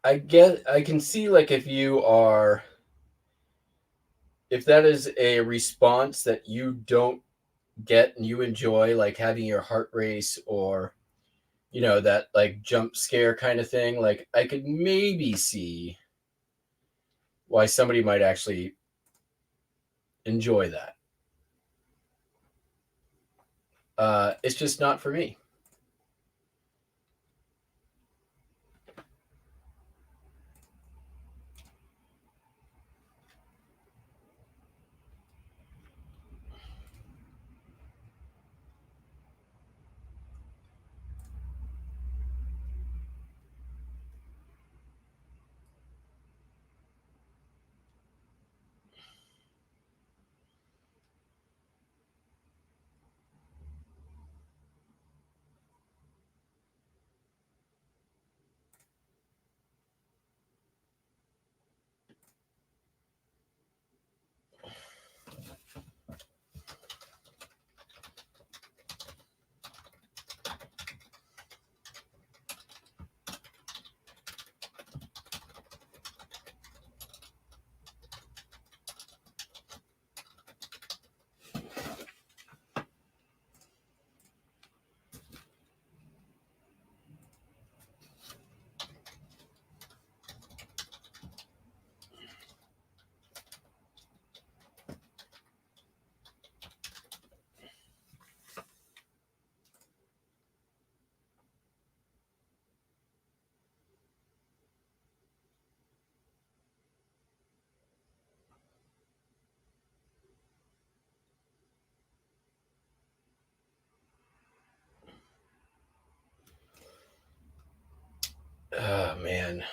I can see like if that is a response that you don't get and you enjoy like having your heart race or that like jump scare kind of thing, like I could maybe see why somebody might actually enjoy that. It's just not for me. Oh, man.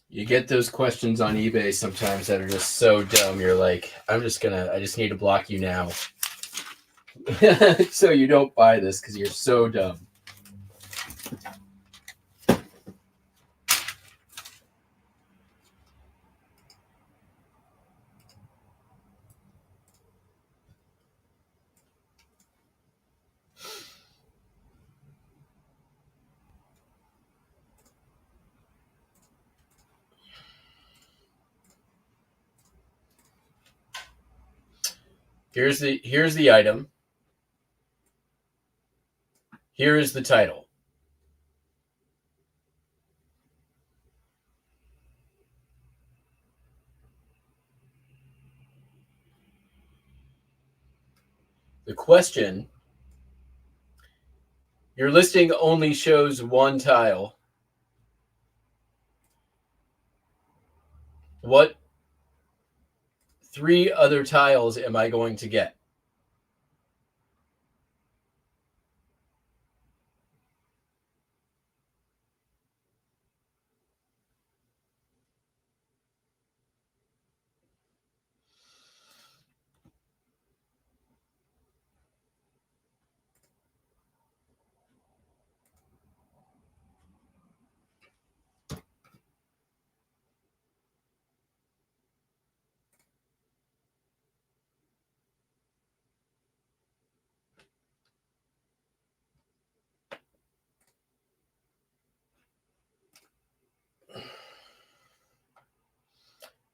You get those questions on eBay sometimes that are just so dumb. You're like, I just need to block you now. So you don't buy this because you're so dumb. Here's the item. Here is the title. The question, your listing only shows one tile. What 3 other tiles am I going to get?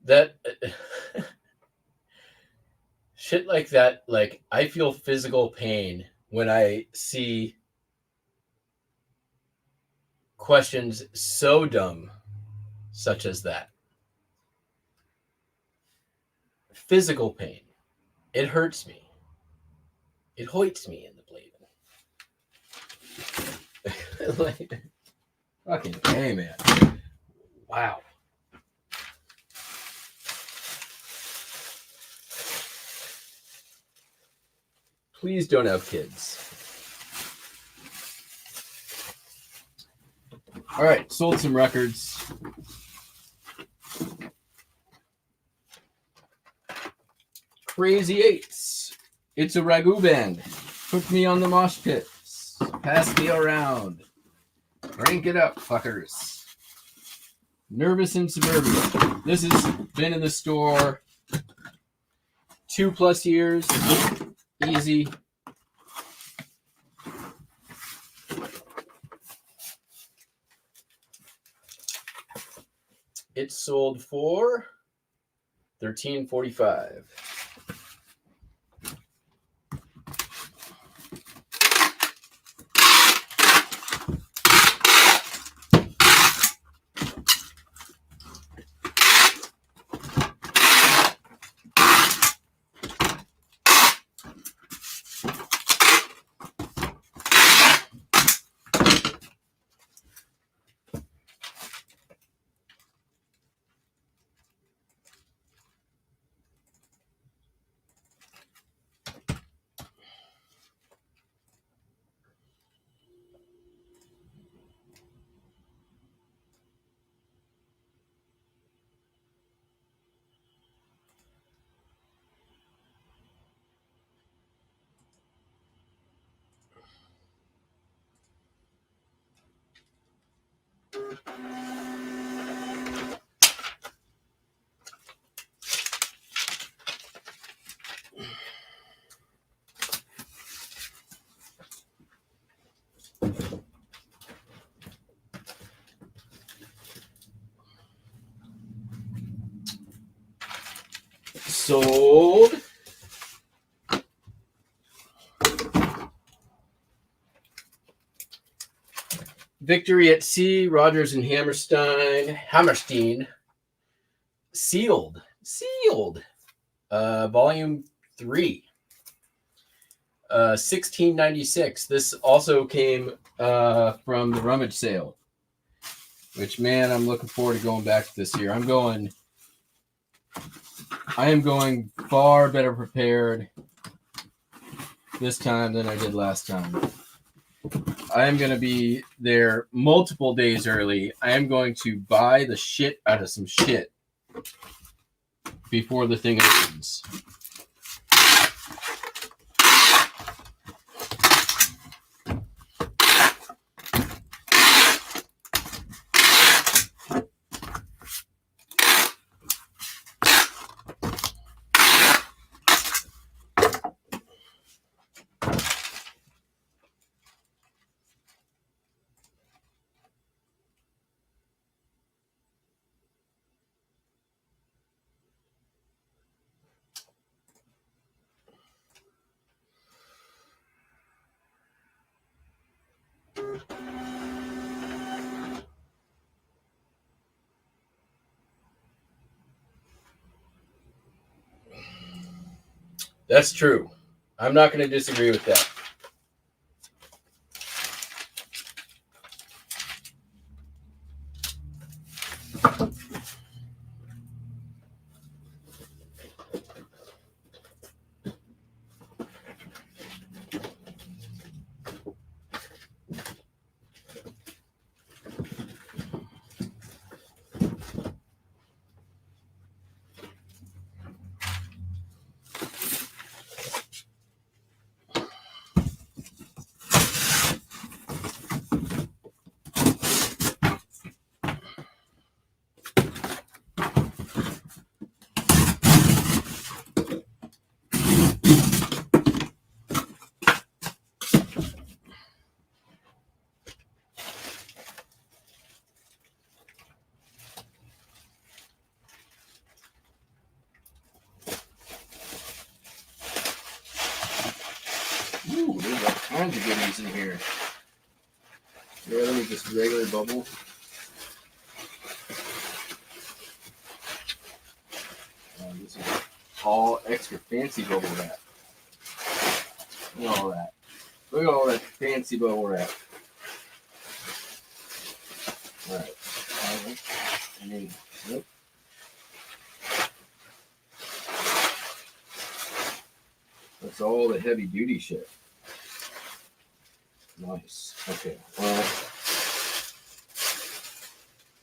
That shit like that, like I feel physical pain when I see questions so dumb such as that. Physical pain. It hurts me. It hoits me in the blade. Like, fucking hey, man. Wow. Please don't have kids. All right, sold some records. Crazy Eights. It's a ragu band. Put me on the mosh pits. Pass me around. Crank it up, fuckers. Nervous in Suburbia. This has been in the store 2+ years. Easy. It sold for $13.45. Sold. Victory at Sea, Rogers and Hammerstein. Sealed. Volume 3. 1696. This also came from the rummage sale, which, man, I'm looking forward to going back to this year. I'm going I am going far better prepared this time than I did last time. I am going to be there multiple days early. I am going to buy the shit out of some shit before the thing opens. That's true. I'm not going to disagree with that. Ooh, there's all kinds of goodies in here. Yeah, let me just regular bubble. This is all extra fancy bubble wrap. Look at all that. Look at all that fancy bubble wrap. Alright. And then, yep. That's all the heavy duty shit. Nice. Okay. Well,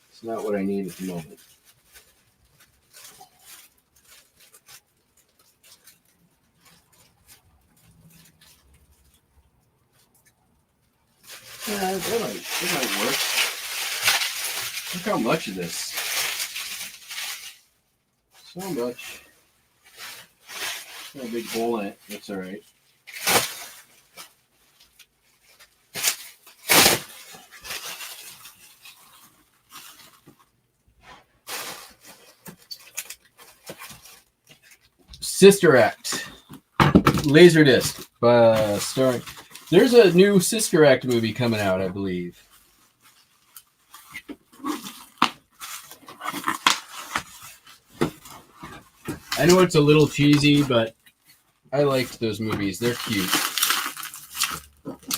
it's not what I need at the moment. Yeah, that might work. Look how much of this. So much. Got a big hole in it. That's all right. Sister Act. Laserdisc. Starring. There's a new Sister Act movie coming out, I believe. I know it's a little cheesy, but I liked those movies. They're cute.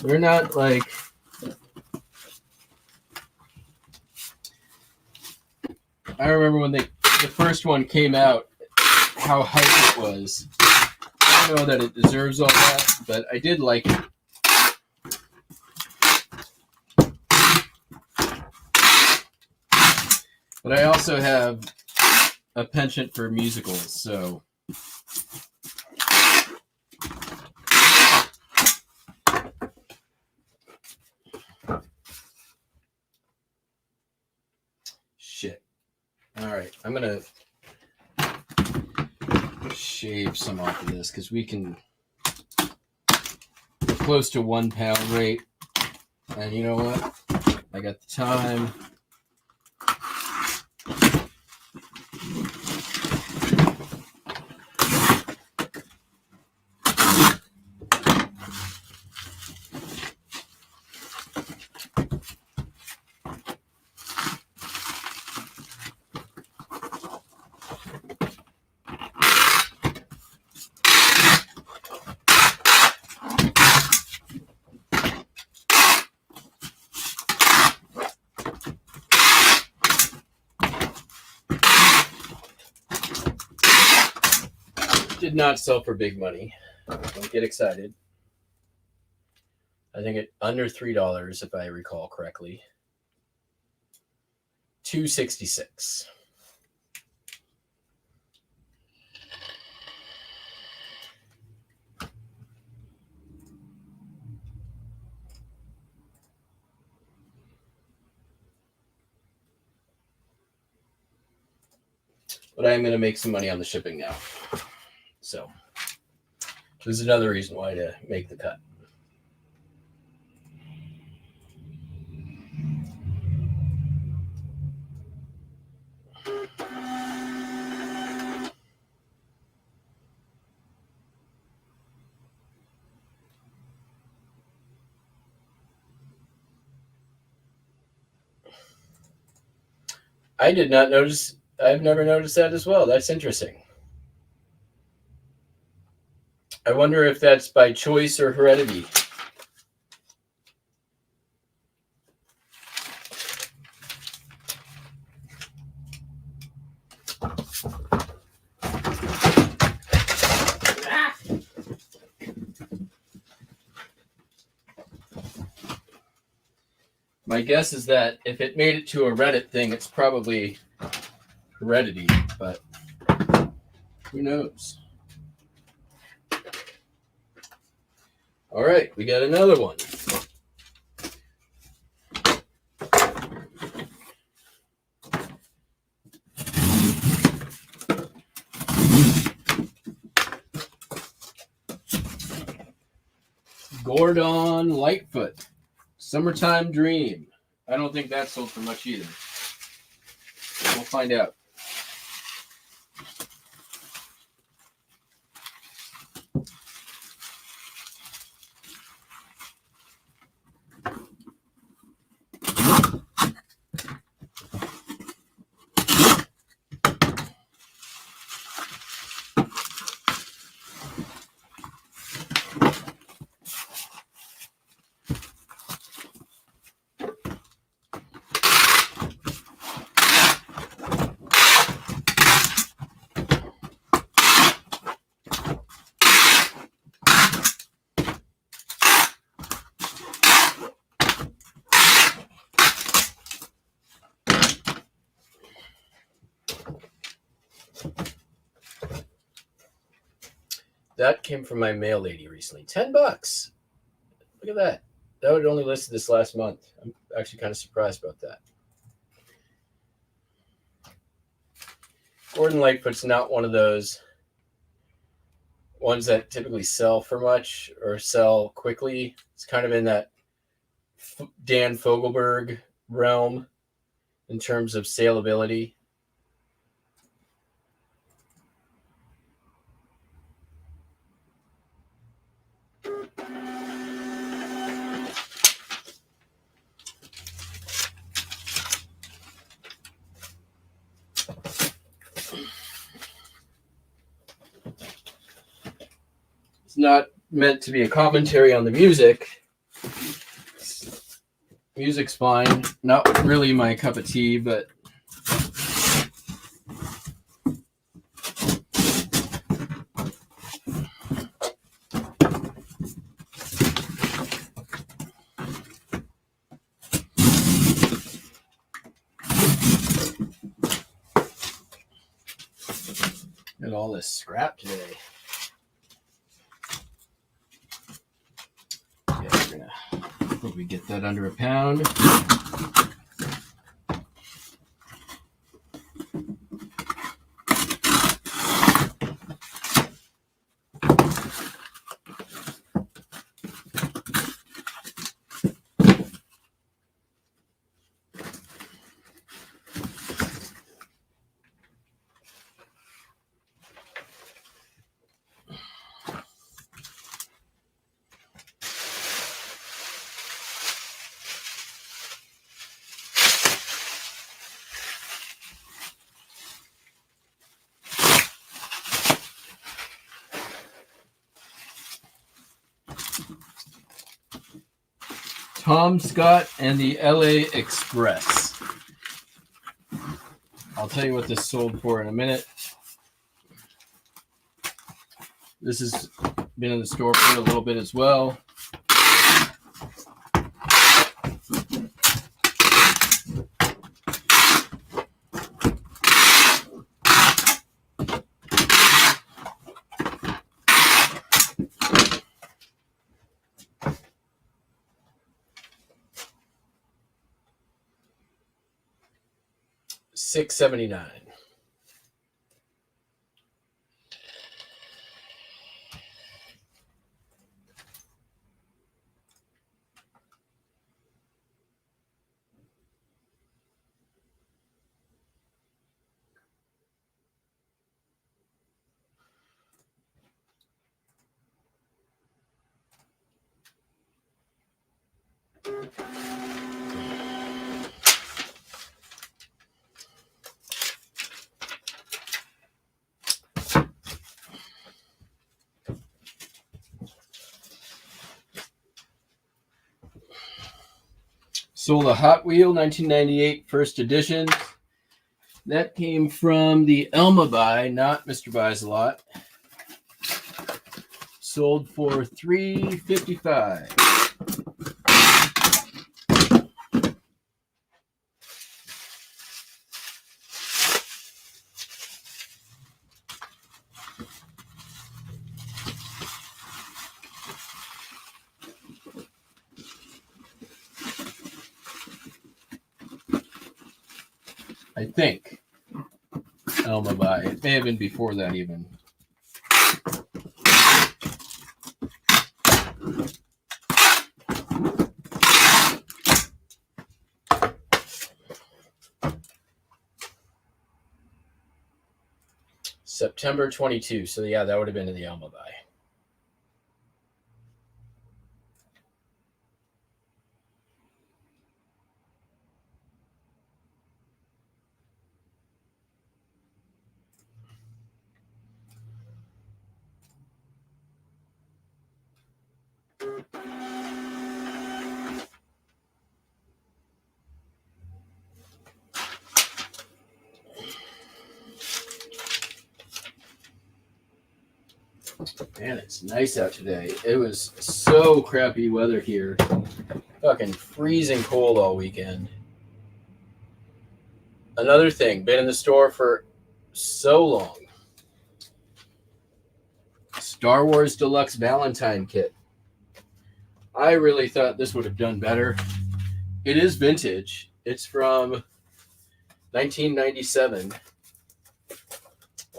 They're not like... I remember when the first one came out, how hype it was. I don't know that it deserves all that, but I did like it. But I also have a penchant for musicals, so... Shit. Alright, I'm gonna shave some off of this, because we can... We're close to 1 pound rate. And you know what? I got the time... did not sell for big money. Don't get excited. I think it under $3, if I recall correctly. $2.66. But I am going to make some money on the shipping now. So there's another reason why to make the cut. I did not notice. I've never noticed that as well. That's interesting. I wonder if that's by choice or heredity. My guess is that if it made it to a Reddit thing, it's probably heredity, but who knows? All right, we got another one. Gordon Lightfoot, Summertime Dream. I don't think that sold for much either. We'll find out. That came from my mail lady recently. $10. Look at that. That would only listed this last month. I'm actually kind of surprised about that. Gordon Lightfoot's not one of those ones that typically sell for much or sell quickly. It's kind of in that Dan Fogelberg realm in terms of saleability. Not meant to be a commentary on the music. Music's fine. Not really my cup of tea, but got all this scrap today. Hope we get that under a pound. Tom Scott and the LA Express. I'll tell you what this sold for in a minute. This has been in the store for a little bit as well. $6.79. Sold a Hot Wheel 1998 first edition. That came from the Elma buy, not Mr. Buys a Lot. Sold for $3.55. I think Elma buy. It may have been before that even. September 22. So yeah, that would have been in the Elma buy. Man, it's nice out today. It was so crappy weather here. Fucking freezing cold all weekend. Another thing, been in the store for so long. Star Wars Deluxe Valentine Kit. I really thought this would have done better. It is vintage. It's from 1997.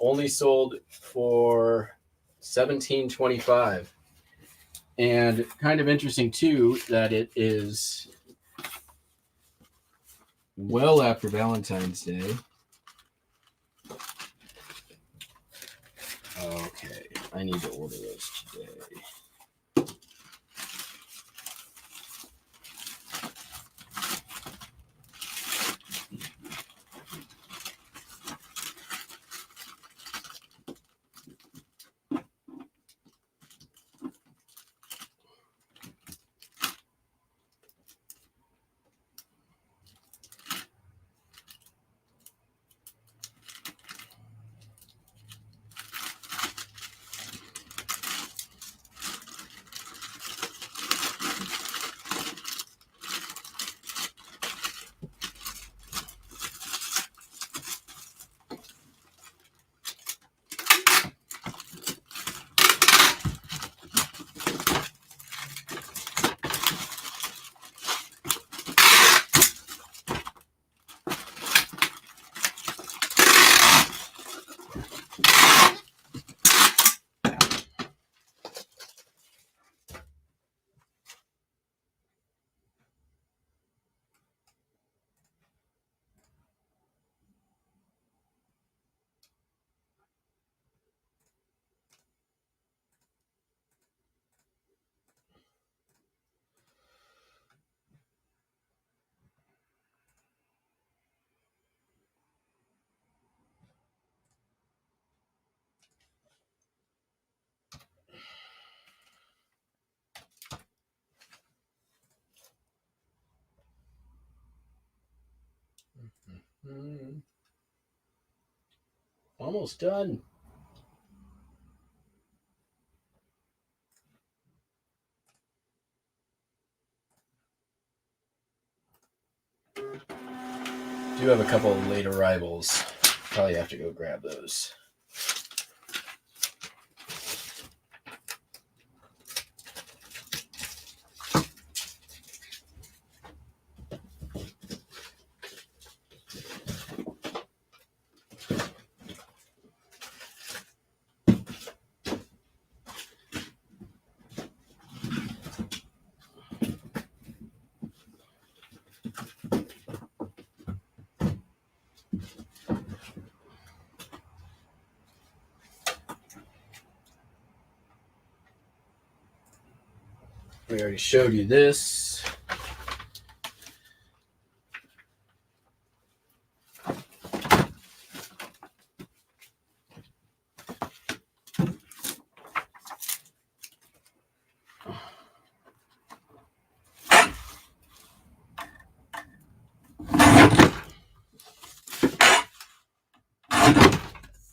Only sold for $17.25. And kind of interesting too that it is well after Valentine's Day. Okay, I need to order those today. Almost done. Do have a couple of late arrivals. Probably have to go grab those. We already showed you this.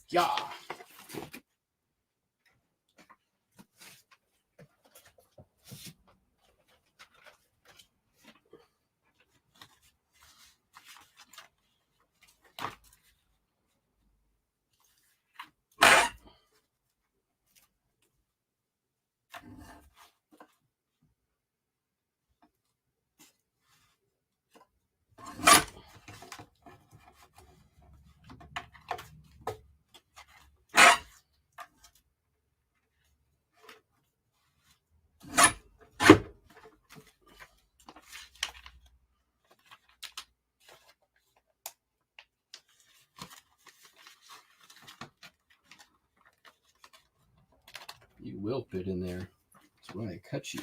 Yeah. You will fit in there. That's why I cut you.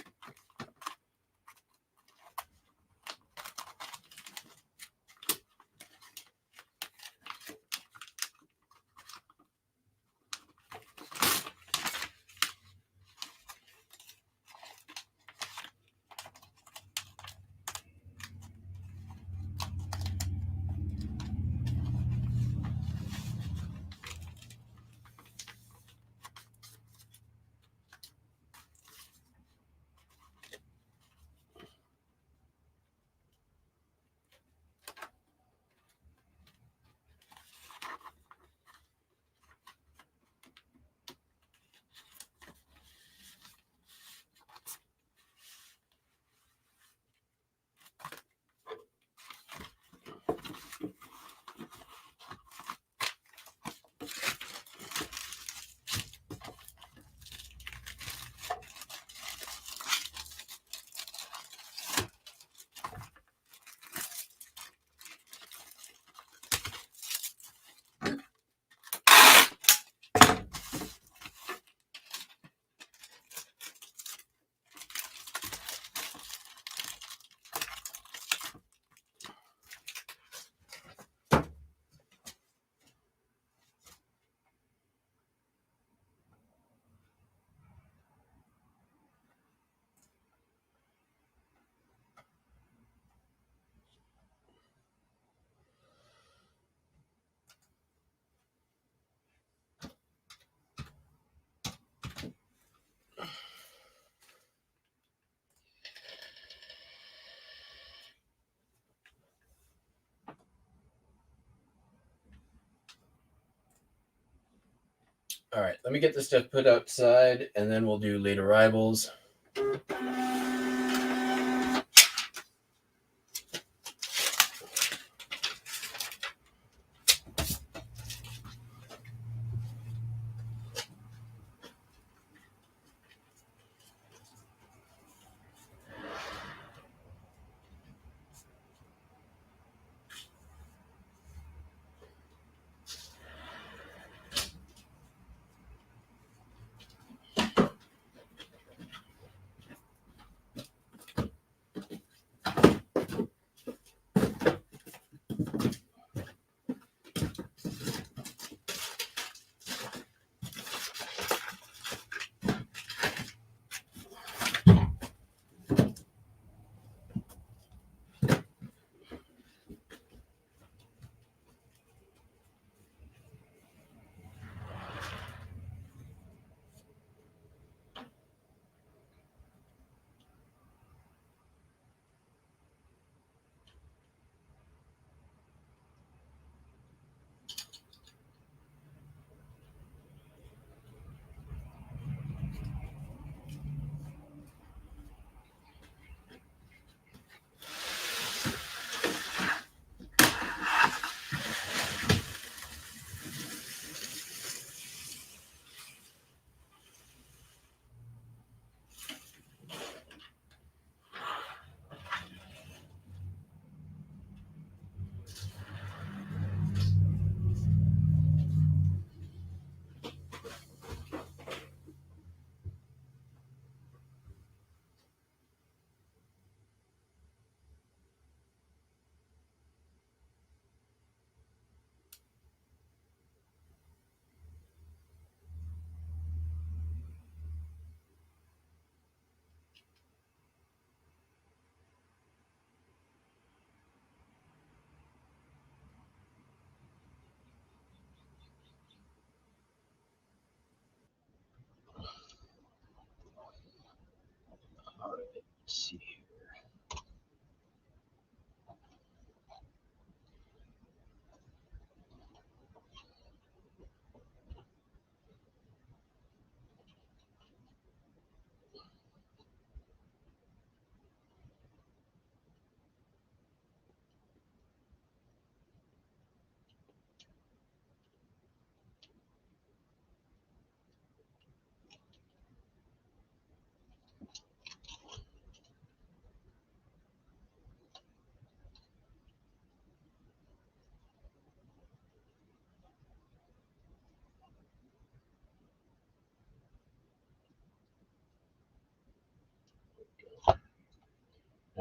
All right, let me get this stuff put outside, and then we'll do late arrivals.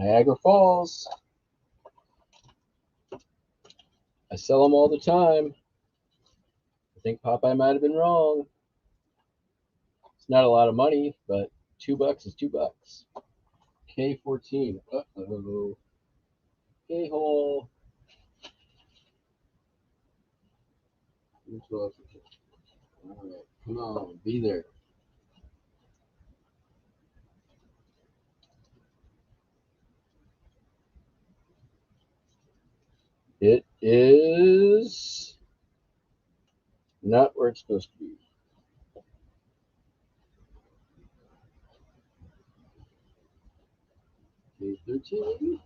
Niagara Falls. I sell them all the time. I think Popeye might have been wrong. It's not a lot of money, but $2 is $2. K14. Uh-oh. K-hole. All right, come on, be there. It is not where it's supposed to be. K13.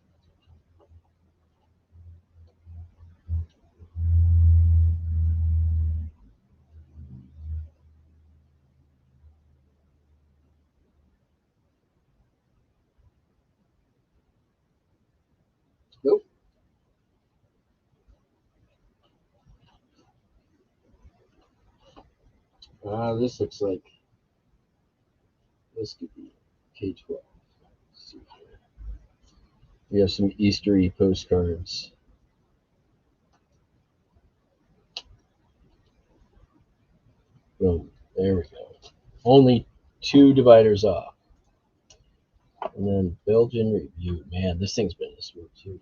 Nope. This looks like this could be K12. Let's see here. We have some Eastery postcards. Boom. There we go. Only 2 dividers off. And then Belgian Review. Man, this thing's been this way too.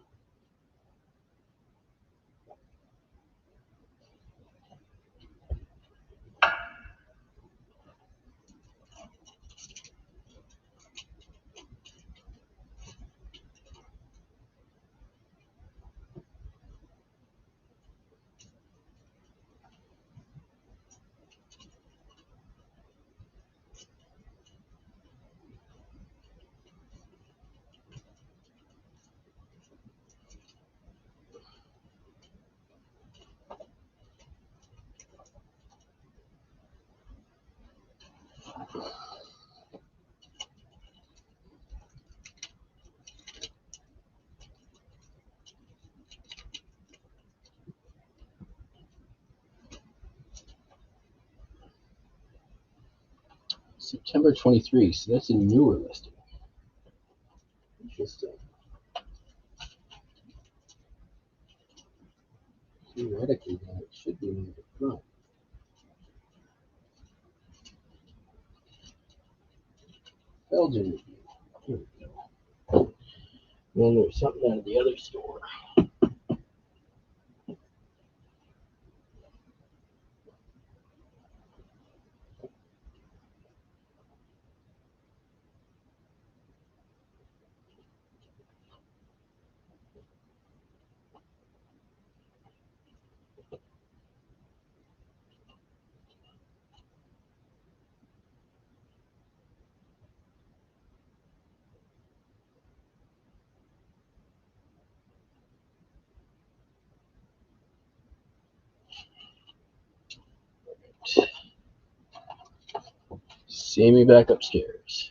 September 23, so that's a newer listing. Interesting. Theoretically, then it should be near the front. Belgian Review. Here we go. Then there's something out of the other store. See me back upstairs.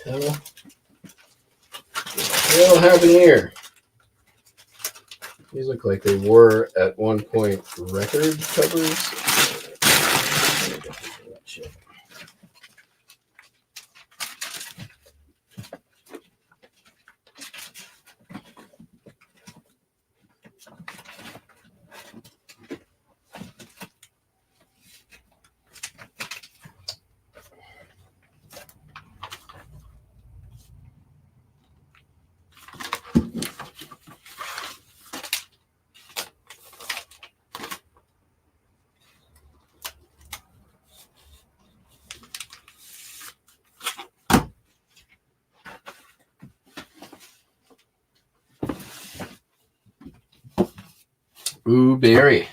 hell? What the hell happened here? These look like they were at one point record covers. Shit. Ooh, berry.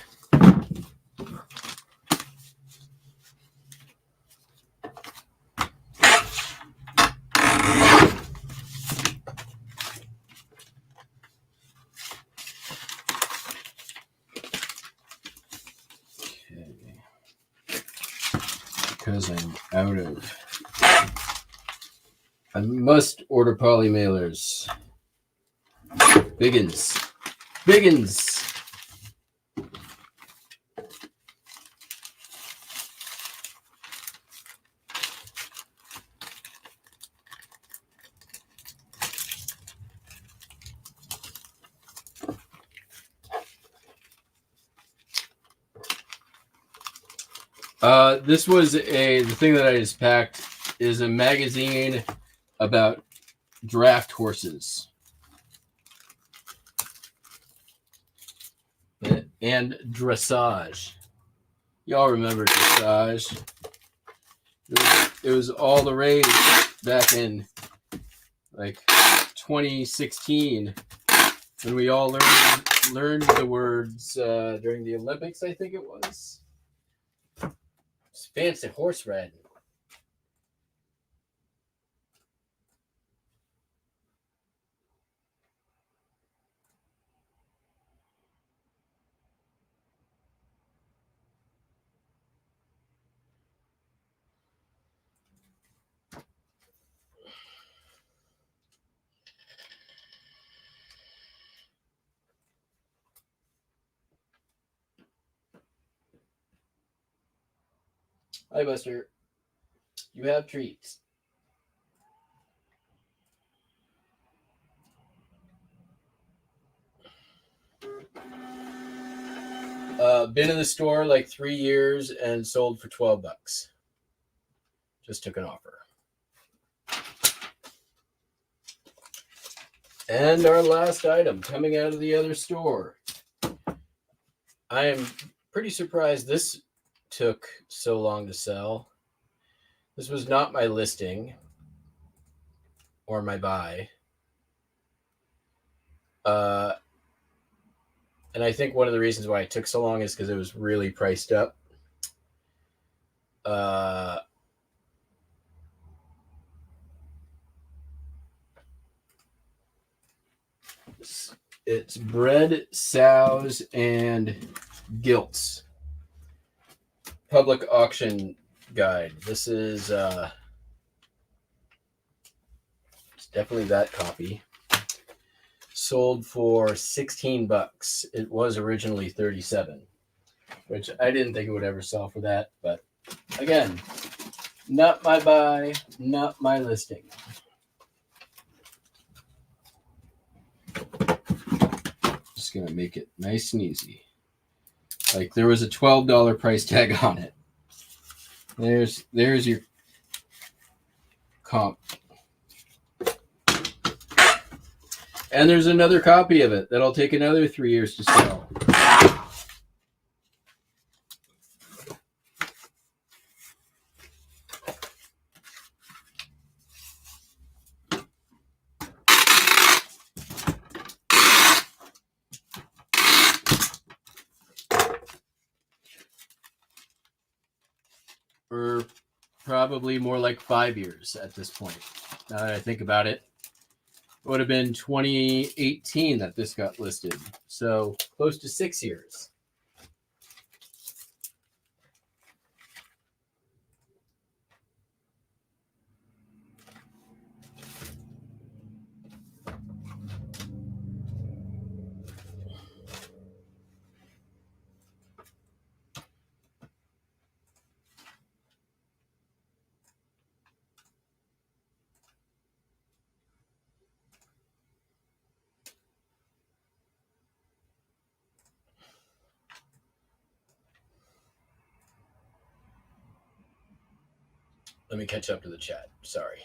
Because I'm out of. I must order poly mailers. Biggins. Biggins. This was the thing that I just packed is a magazine about draft horses and dressage. Y'all remember dressage? It was all the rage back in like 2016 when we all learned the words during the Olympics. I think it was. It's fancy horse riding. Hi, Buster. You have treats. Been in the store like 3 years and sold for $12. Just took an offer. And our last item coming out of the other store. I am pretty surprised this took so long to sell. This was not my listing or my buy. And I think one of the reasons why it took so long is because it was really priced up. It's Bread, Sows, and Gilts. Public auction guide. This is it's definitely that copy. Sold for $16. It was originally $37, which I didn't think it would ever sell for that. But again, not my buy, not my listing. Just gonna make it nice and easy. Like there was a $12 price tag on it. There's your comp. And there's another copy of it that'll take another 3 years to sell. Or probably more like 5 years at this point. Now that I think about it. It would have been 2018 that this got listed. So close to 6 years. Let me catch up to the chat. Sorry.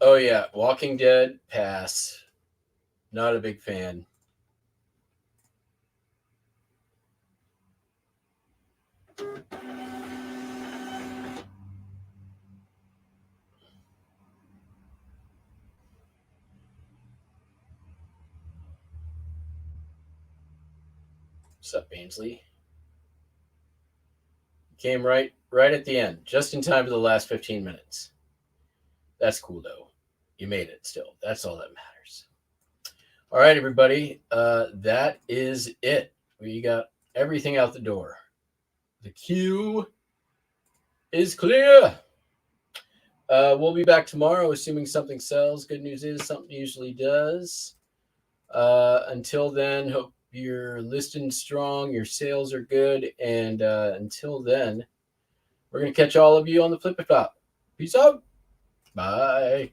Oh yeah, Walking Dead, pass. Not a big fan. What's up, Ainsley? Came right at the end, just in time for the last 15 minutes. That's cool though. You made it still. That's all that matters. All right, everybody. That is it. We got everything out the door. The queue is clear. We'll be back tomorrow, assuming something sells. Good news is something usually does. Until then, hope you're listing strong, your sales are good, and until then, we're going to catch all of you on the Flip It Flop. Peace out. Bye.